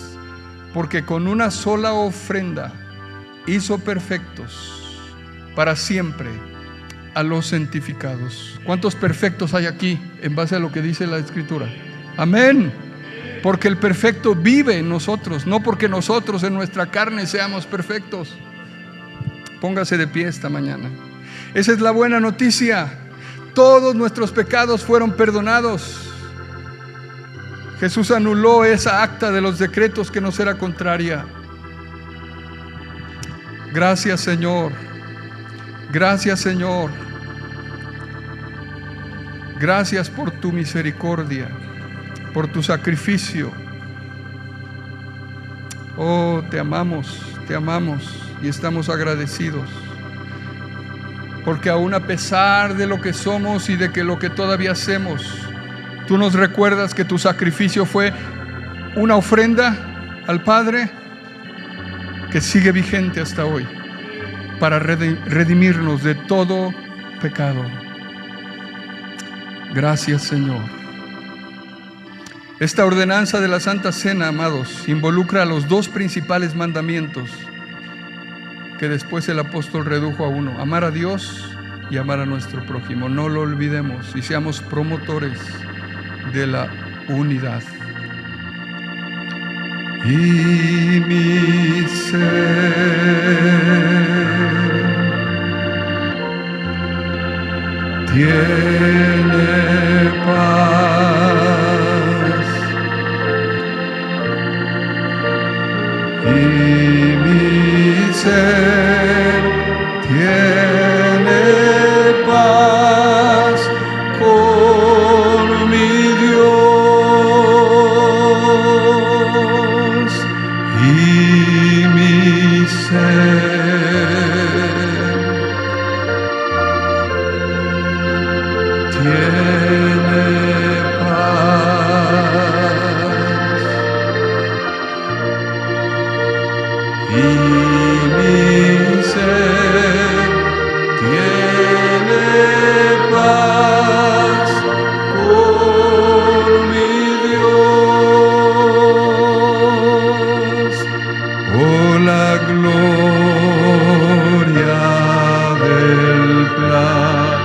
[SPEAKER 2] Porque con una sola ofrenda hizo perfectos para siempre a los santificados. ¿Cuántos perfectos hay aquí en base a lo que dice la Escritura? Amén. Porque el perfecto vive en nosotros, no porque nosotros en nuestra carne seamos perfectos. Póngase de pie esta mañana. Esa es la buena noticia. Todos nuestros pecados fueron perdonados. Jesús anuló esa acta de los decretos que nos era contraria. Gracias, Señor. Gracias, Señor. Gracias por tu misericordia, por tu sacrificio. Oh, te amamos y estamos agradecidos. Porque aún a pesar de lo que somos y de que lo que todavía hacemos, tú nos recuerdas que tu sacrificio fue una ofrenda al Padre que sigue vigente hasta hoy para redimirnos de todo pecado. Gracias, Señor. Esta ordenanza de la Santa Cena, amados, involucra a los dos principales mandamientos que después el apóstol redujo a uno: amar a Dios y amar a nuestro prójimo. No lo olvidemos y seamos promotores de la unidad. Y mi ser tiene paz, y mi ser tiene paz con mi Dios, y mi ser tiene paz, y mi ser tiene paz con mi Dios. Oh, la gloria del plan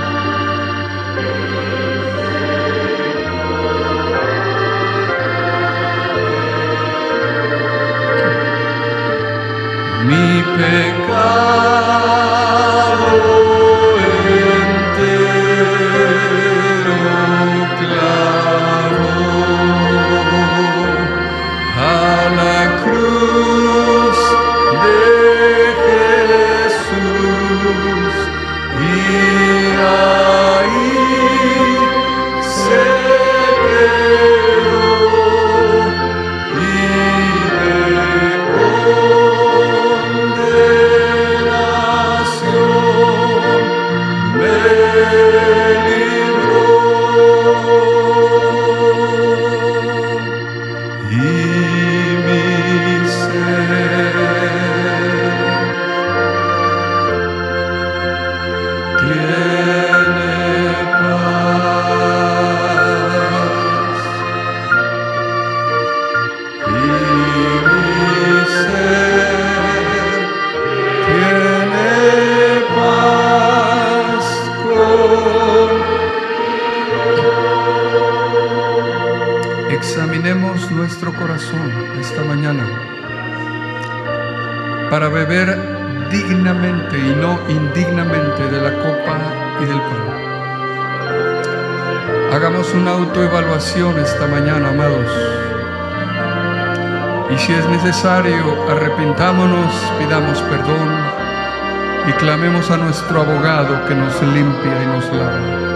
[SPEAKER 2] nuestro corazón esta mañana para beber dignamente y no indignamente de la copa y del pan. Hagamos una autoevaluación esta mañana, amados. Y si es necesario, arrepintámonos, pidamos perdón y clamemos a nuestro abogado que nos limpia y nos lava.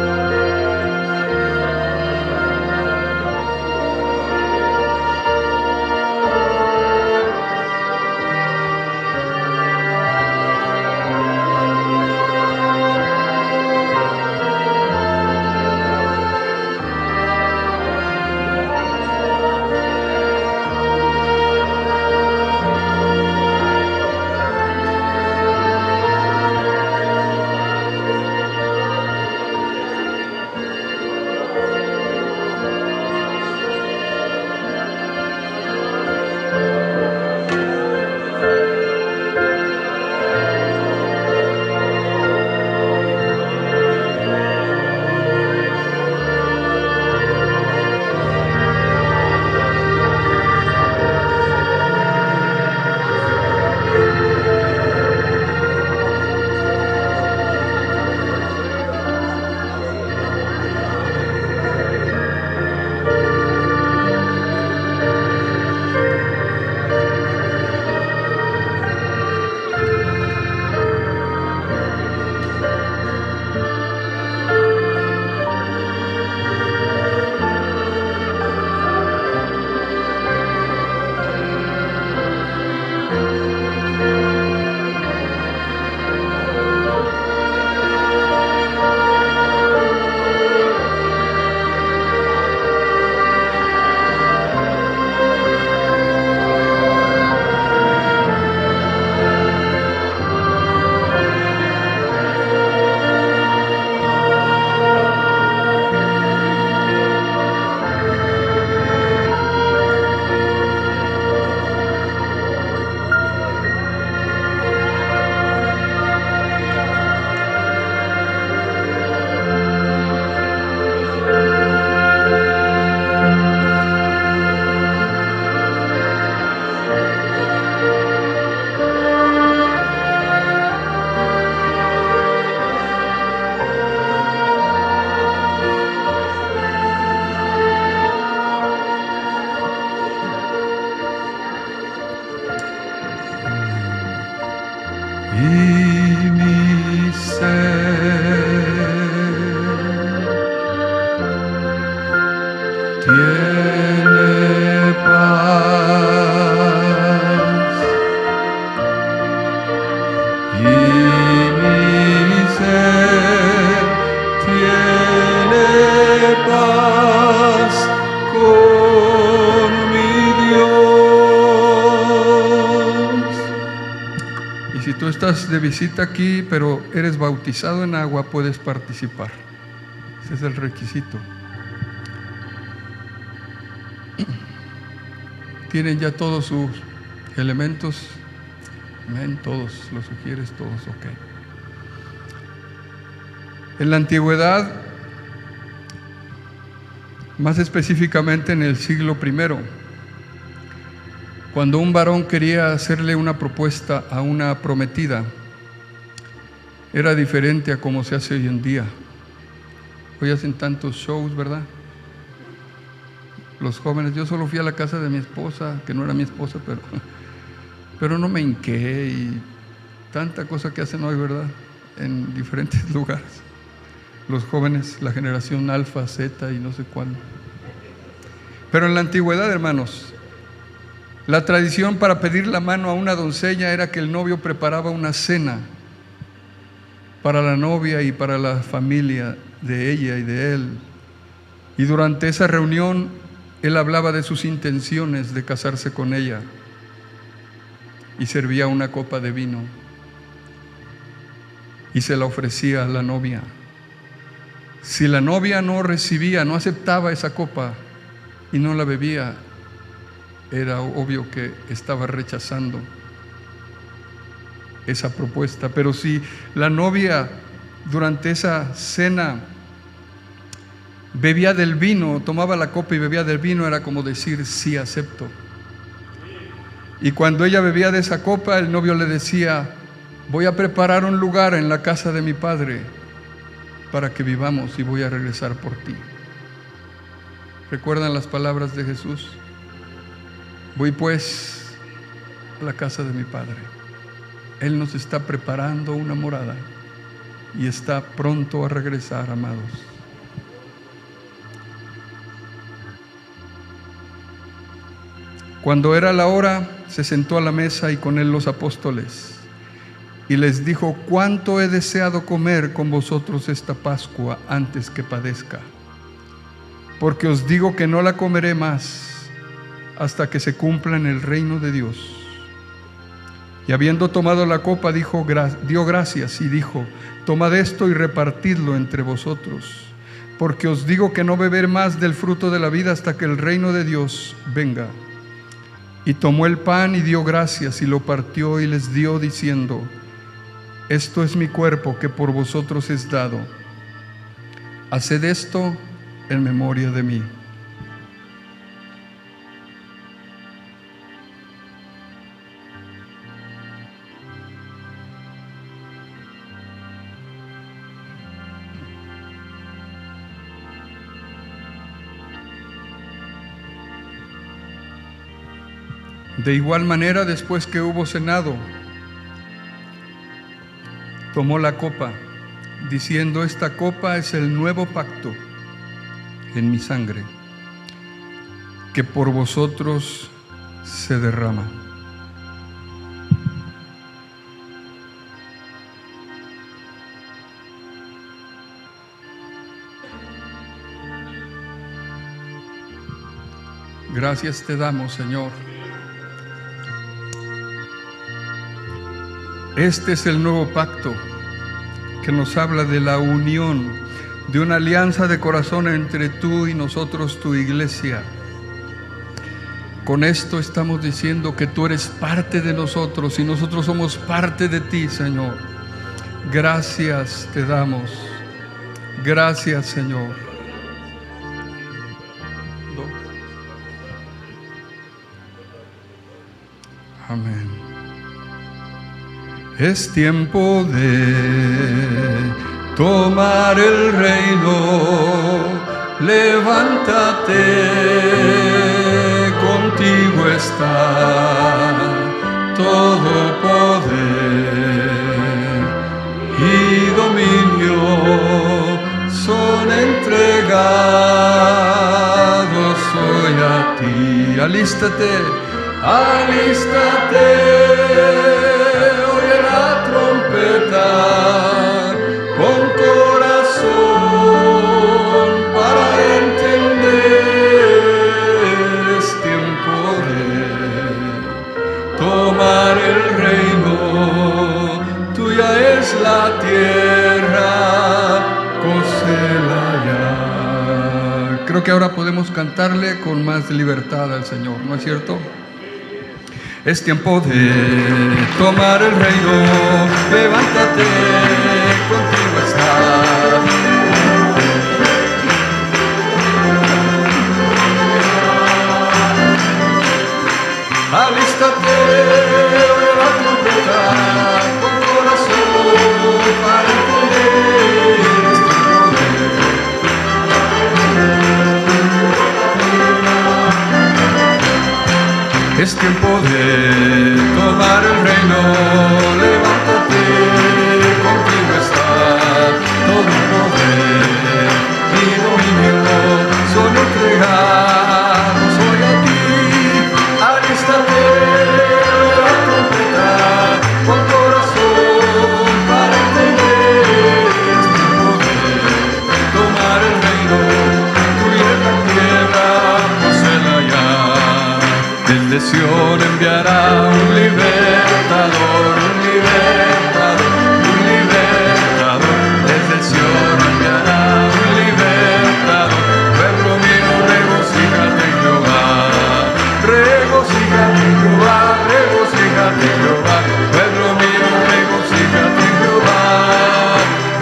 [SPEAKER 2] Tiene paz y mi ser tiene paz con mi Dios. Y si tú estás de visita aquí, pero eres bautizado en agua, puedes participar. Ese es el requisito. Tienen ya todos sus elementos. Amén, todos, los sugieres, todos, ok. En la antigüedad, más específicamente en el siglo I, cuando un varón quería hacerle una propuesta a una prometida, era diferente a como se hace hoy en día. Hoy hacen tantos shows, ¿verdad? Los jóvenes, yo solo fui a la casa de mi esposa, que no era mi esposa, pero no me hinqué, y tanta cosa que hacen hoy, ¿verdad? En diferentes lugares. Los jóvenes, la generación alfa, Z y no sé cuál. Pero en la antigüedad, hermanos, la tradición para pedir la mano a una doncella era que el novio preparaba una cena para la novia y para la familia de ella y de él. Y durante esa reunión, él hablaba de sus intenciones de casarse con ella y servía una copa de vino y se la ofrecía a la novia. Si la novia no recibía, no aceptaba esa copa y no la bebía, era obvio que estaba rechazando esa propuesta. Pero si la novia durante esa cena bebía del vino, tomaba la copa y bebía del vino, era como decir, sí, acepto. Y cuando ella bebía de esa copa, el novio le decía, voy a preparar un lugar en la casa de mi padre para que vivamos y voy a regresar por ti. ¿Recuerdan las palabras de Jesús? Voy pues a la casa de mi padre. Él nos está preparando una morada y está pronto a regresar, amados. Cuando era la hora, se sentó a la mesa y con él los apóstoles. Y les dijo, cuánto he deseado comer con vosotros esta Pascua antes que padezca. Porque os digo que no la comeré más hasta que se cumpla en el reino de Dios. Y habiendo tomado la copa, dio gracias y dijo, tomad esto y repartidlo entre vosotros. Porque os digo que no beberé más del fruto de la vida hasta que el reino de Dios venga. Y tomó el pan y dio gracias y lo partió y les dio diciendo, esto es mi cuerpo que por vosotros es dado. Haced esto en memoria de mí. De igual manera, después que hubo cenado, tomó la copa, diciendo, esta copa es el nuevo pacto en mi sangre, que por vosotros se derrama. Gracias te damos, Señor. Este es el nuevo pacto que nos habla de la unión, de una alianza de corazón entre tú y nosotros, tu iglesia. Con esto estamos diciendo que tú eres parte de nosotros y nosotros somos parte de ti, Señor. Gracias te damos. Gracias, Señor. Amén. Es tiempo de tomar el reino, levántate, contigo está todo poder y dominio, son entregados hoy a ti. Alístate, alístate. Con corazón para entender, es tiempo de tomar el reino, tuya es la tierra, cósela ya. Creo que ahora podemos cantarle con más libertad al Señor, ¿no es cierto? Es tiempo de tomar el reino, levántate, contigo está. Alístate, oye la trompeta, con corazón para entender este poder. Es tiempo de tomar el reino, levántate, contigo está todo el poder y dominio, son entregados hoy a ti. Alístate, la trompeta, con corazón para entender. Es tiempo de tomar el reino, tuya es la tierra, cósela ya. Desde Sion enviará un libertador, un libertador, un libertador. Desde Sion enviará un libertador. Pueblo mío, regocíjate en Jehová, regocíjate en Jehová, regocíjate en Jehová. Pueblo mío, regocíjate en Jehová,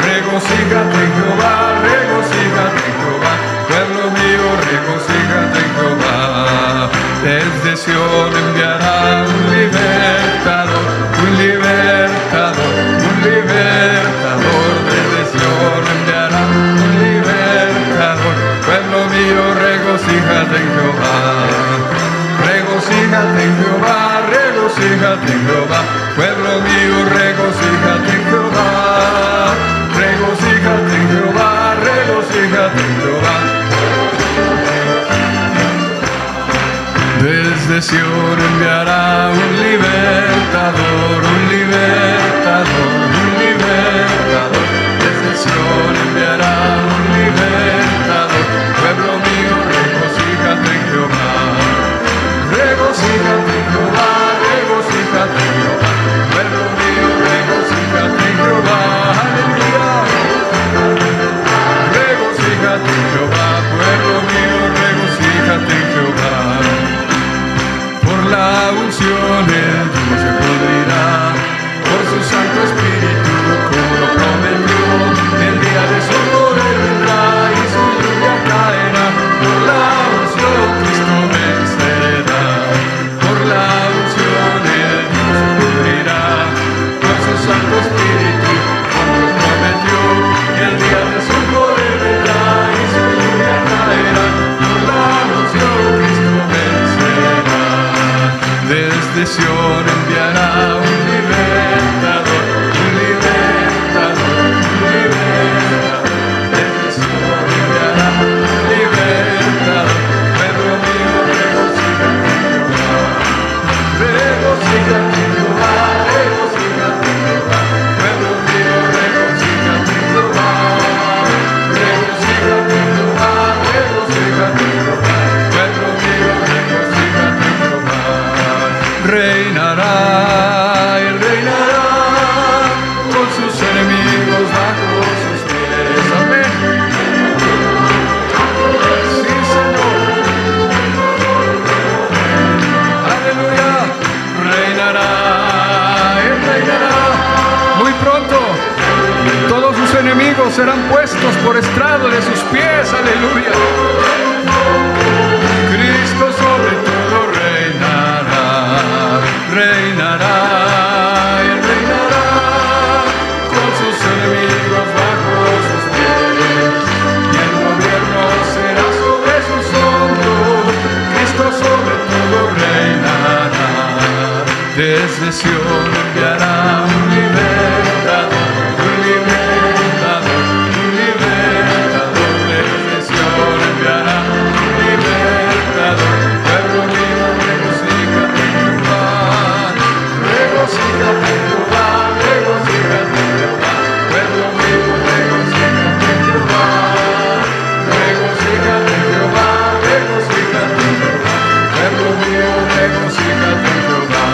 [SPEAKER 2] regocíjate en Jehová, regocíjate en Jehová. regocíjate en Jehová. Pueblo mío, regocíjate en Jehová. Regocíjate en Jehová, regocíjate en Jehová. Desde Sion enviará un libertador, un libertador, un libertador. Desde Sion enviará un libertador. Pueblo mío, regocíjate en Jehová. Regocíjate en Jehová, regocíjate en Jehová. Pueblo mío, regocíjate en Jehová. Aleluya. Regocíjate en Jehová, pueblo mío, regocíjate en Jehová. Por la unción el Dios se pudrirá, por su Santo Espíritu como lo prometió. El día de su poder vendrá y su lluvia caerá. Por la unción Cristo vencerá. Por la unción el Dios se pudrirá, por su Santo Espíritu como lo prometió. El día de su poder vendrá y su lluvia caerá. Por la unción Cristo vencerá. Desde Sion enviará un libertador, un libertador, un libertador. Desde Sion enviará un libertador. Pueblo mío, regocíjate en Jehová. Regocíjate en Jehová, regocíjate en Jehová. Pueblo mío, regocíjate en Jehová. Regocíjate en Jehová, regocíjate en Jehová. Pueblo mío, regocíjate en Jehová. Reinará, él reinará con sus enemigos bajo sus pies. Amén. Sí, Señor. Aleluya. Reinará, él reinará. Muy pronto todos sus enemigos serán puestos por estrado de sus pies. Aleluya. Cristo sobre todo reinará. Reinará, él reinará con sus enemigos bajo sus pies. Y el gobierno será sobre sus hombros. Cristo sobre todo reinará. Desde Sion enviará un libertador, un libertador, un libertador. Desde Sion enviará un libertador. Pueblo mío, regocíjate en Jehová. Regocíjate en Jehová, regocíjate en Jehová. Pueblo mío, regocíjate en Jehová. Regocíjate en Jehová, regocíjate en Jehová. Pueblo mío, regocíjate en Jehová.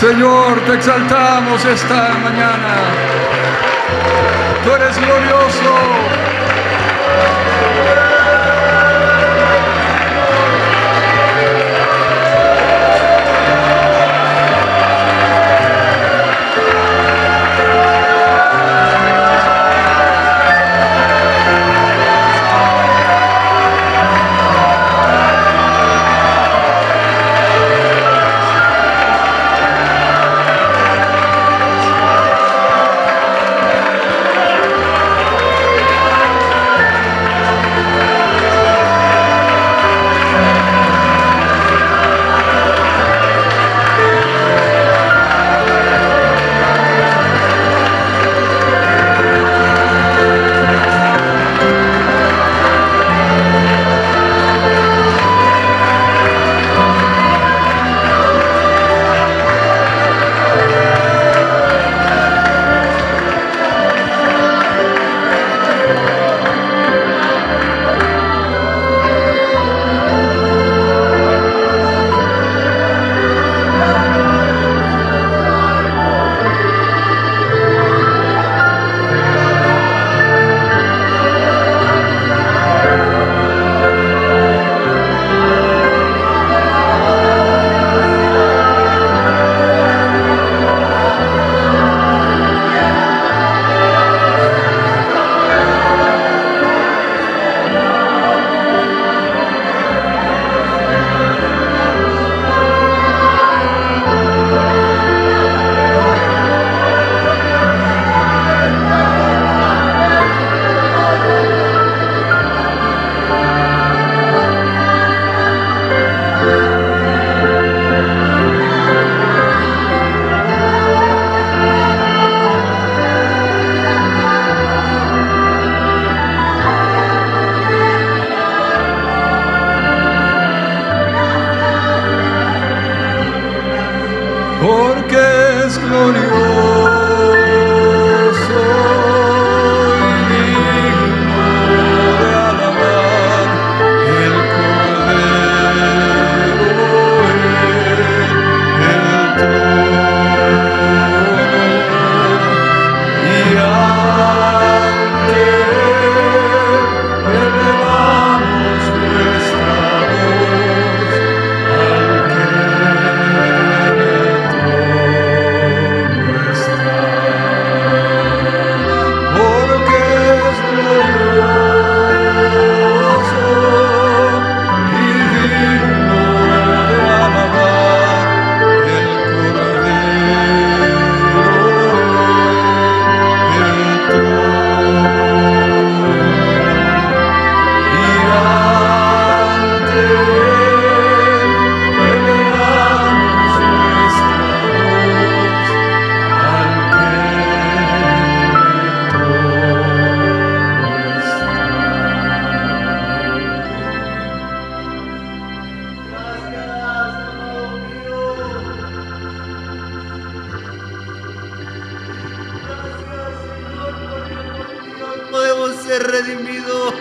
[SPEAKER 2] Señor, te exaltamos esta mañana. Tú eres glorioso. Porque es glorioso y digno de alabar el Cordero en el trono, y ante él elevamos nuestra voz al que
[SPEAKER 10] podemos ser redimidos,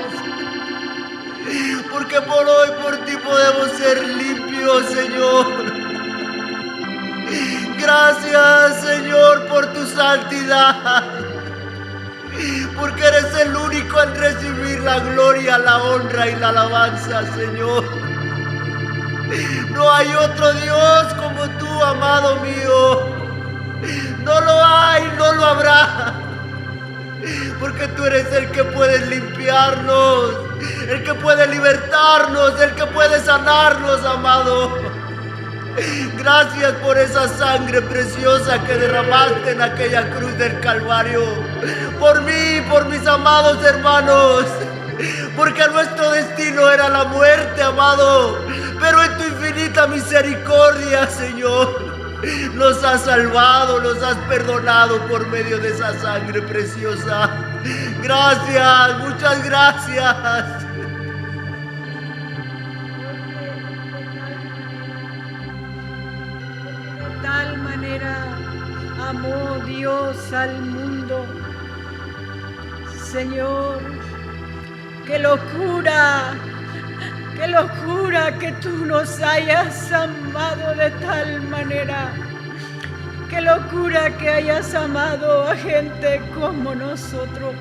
[SPEAKER 10] porque por hoy por ti podemos ser limpios, Señor. Gracias, Señor, por tu santidad, porque eres el único en recibir la gloria, la honra y la alabanza, Señor. No hay otro Dios como tú, amado mío. No lo hay, no lo habrá. Porque tú eres el que puede limpiarnos, el que puede libertarnos, el que puede sanarnos, amado. Gracias por esa sangre preciosa que derramaste en aquella cruz del Calvario. Por mí, por mis amados hermanos. Porque nuestro destino era la muerte, amado. Pero en tu infinita misericordia, Señor, nos has salvado, nos has perdonado por medio de esa sangre preciosa. Gracias, muchas gracias.
[SPEAKER 9] De tal manera amó Dios al mundo, Señor. Qué locura que tú nos hayas amado de tal manera Qué locura que hayas amado a gente como nosotros.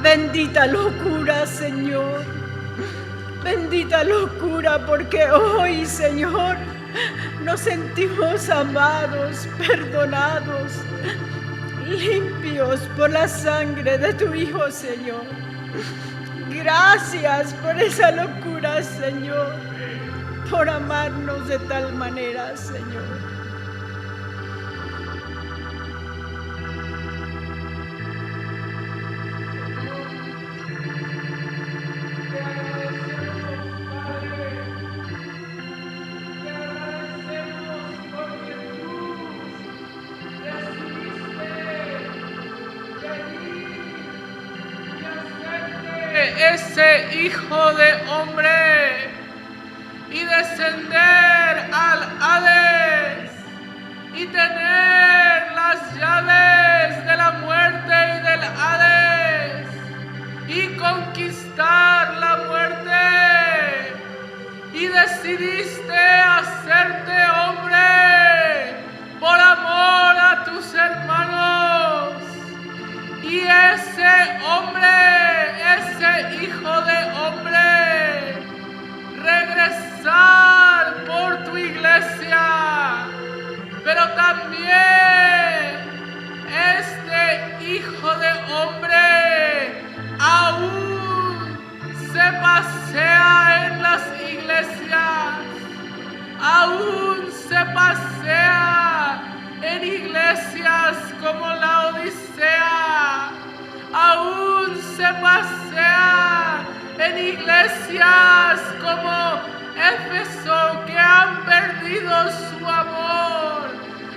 [SPEAKER 9] Bendita locura, Señor. Bendita locura, porque hoy, Señor, nos sentimos amados, perdonados, limpios por la sangre de tu Hijo, Señor. Gracias por esa locura, Señor, por amarnos de tal manera, Señor.
[SPEAKER 11] Ese Hijo de Hombre y descender al Hades y tener las llaves de la muerte y del Hades y conquistar la muerte, y decidiste hacerte hombre por amor a tus hermanos. Y ese hombre, ese Hijo de Hombre, regresar por tu iglesia, pero también este Hijo de Hombre aún se pasea en las iglesias, aún se pasea en iglesias como la Odisea, aún se pasea en iglesias como Éfeso, que han perdido su amor,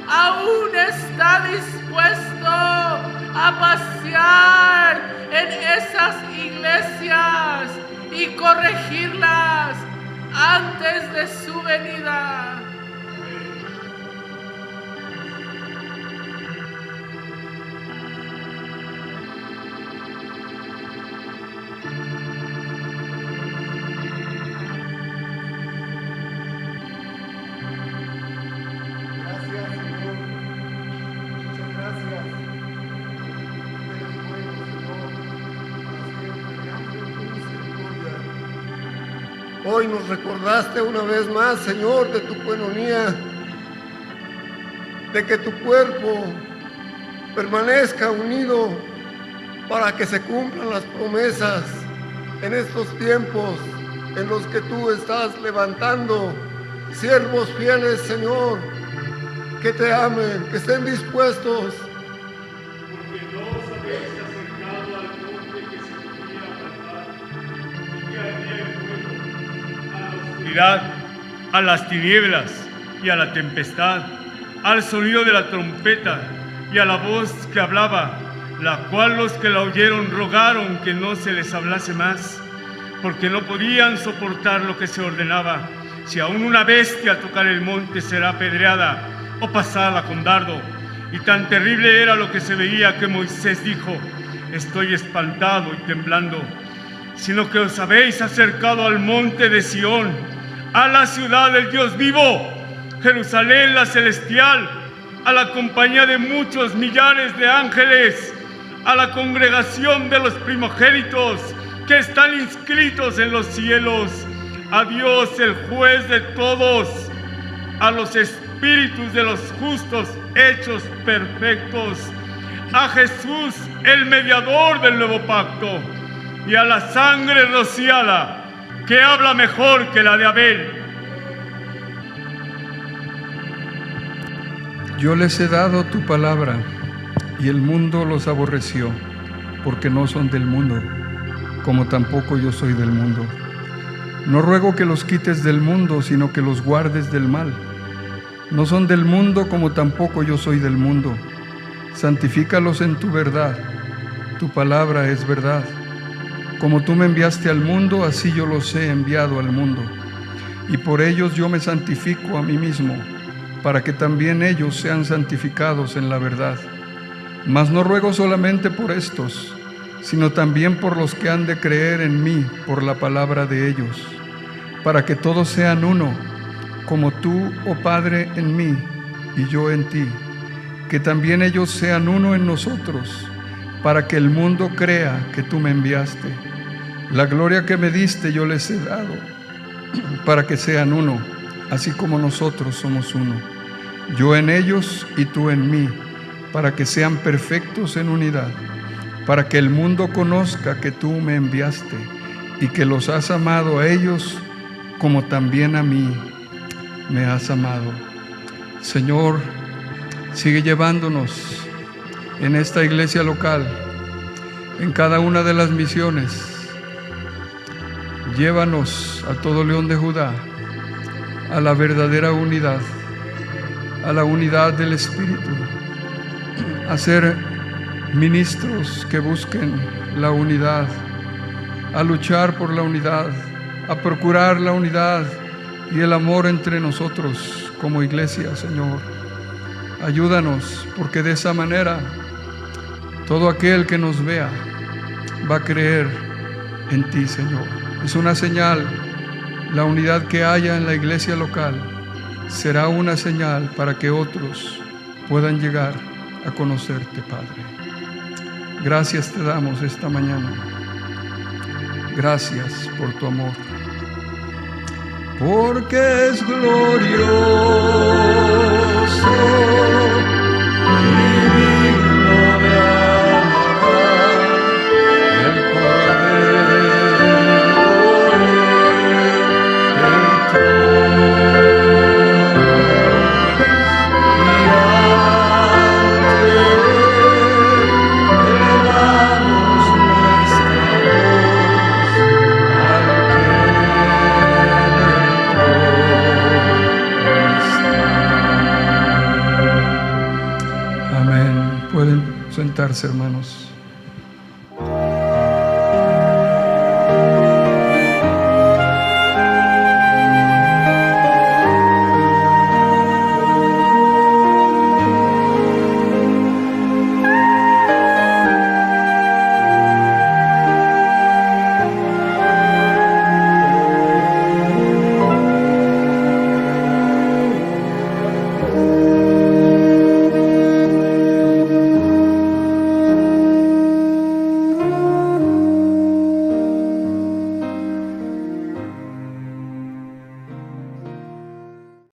[SPEAKER 11] aún está dispuesto a pasear en esas iglesias y corregirlas antes de su venida.
[SPEAKER 12] Hoy nos recordaste una vez más, Señor, de tu coinonía, de que tu cuerpo permanezca unido para que se cumplan las promesas en estos tiempos en los que tú estás levantando siervos fieles, Señor, que te amen, que estén dispuestos.
[SPEAKER 13] Porque no os habéis acercado al monte que se podía apartar y que haría envuelto a la oscuridad, a las tinieblas y a la tempestad, al sonido de la trompeta y a la voz que hablaba, la cual los que la oyeron rogaron que no se les hablase más, porque no podían soportar lo que se ordenaba. Si aún una bestia tocar el monte será apedreada o pasada con dardo. Y tan terrible era lo que se veía que Moisés dijo: estoy espantado y temblando. Sino que os habéis acercado al monte de Sión, a la ciudad del Dios vivo, Jerusalén la celestial, a la compañía de muchos millares de ángeles, a la congregación de los primogénitos que están inscritos en los cielos, a Dios el juez de todos, a los espíritus de los justos hechos perfectos, a Jesús el mediador del nuevo pacto, y a la sangre rociada que habla mejor que la de Abel.
[SPEAKER 2] Yo les he dado tu palabra, y el mundo los aborreció, porque no son del mundo, como tampoco yo soy del mundo. No ruego que los quites del mundo, sino que los guardes del mal. No son del mundo, como tampoco yo soy del mundo. Santifícalos en tu verdad. Tu palabra es verdad. Como tú me enviaste al mundo, así yo los he enviado al mundo. Y por ellos yo me santifico a mí mismo, para que también ellos sean santificados en la verdad. Mas no ruego solamente por estos, sino también por los que han de creer en mí por la palabra de ellos, para que todos sean uno, como tú, oh Padre, en mí y yo en ti, que también ellos sean uno en nosotros, para que el mundo crea que tú me enviaste. La gloria que me diste yo les he dado, para que sean uno, así como nosotros somos uno. Yo en ellos y tú en mí, para que sean perfectos en unidad, para que el mundo conozca que tú me enviaste y que los has amado a ellos como también a mí me has amado. Señor, sigue llevándonos en esta iglesia local, en cada una de las misiones. Llévanos a todo León de Judá a la verdadera unidad, a la unidad del Espíritu, a ser ministros que busquen la unidad, a luchar por la unidad, a procurar la unidad y el amor entre nosotros como iglesia, Señor. Ayúdanos, porque de esa manera todo aquel que nos vea va a creer en ti, Señor. Es una señal, la unidad que haya en la iglesia local será una señal para que otros puedan llegar a conocerte, Padre. Gracias te damos esta mañana. Gracias por tu amor. Porque es glorioso y digno de alabar el Cordero en el trono, y ante él elevamos nuestra voz al que Amén. Pueden sentarse, hermanos.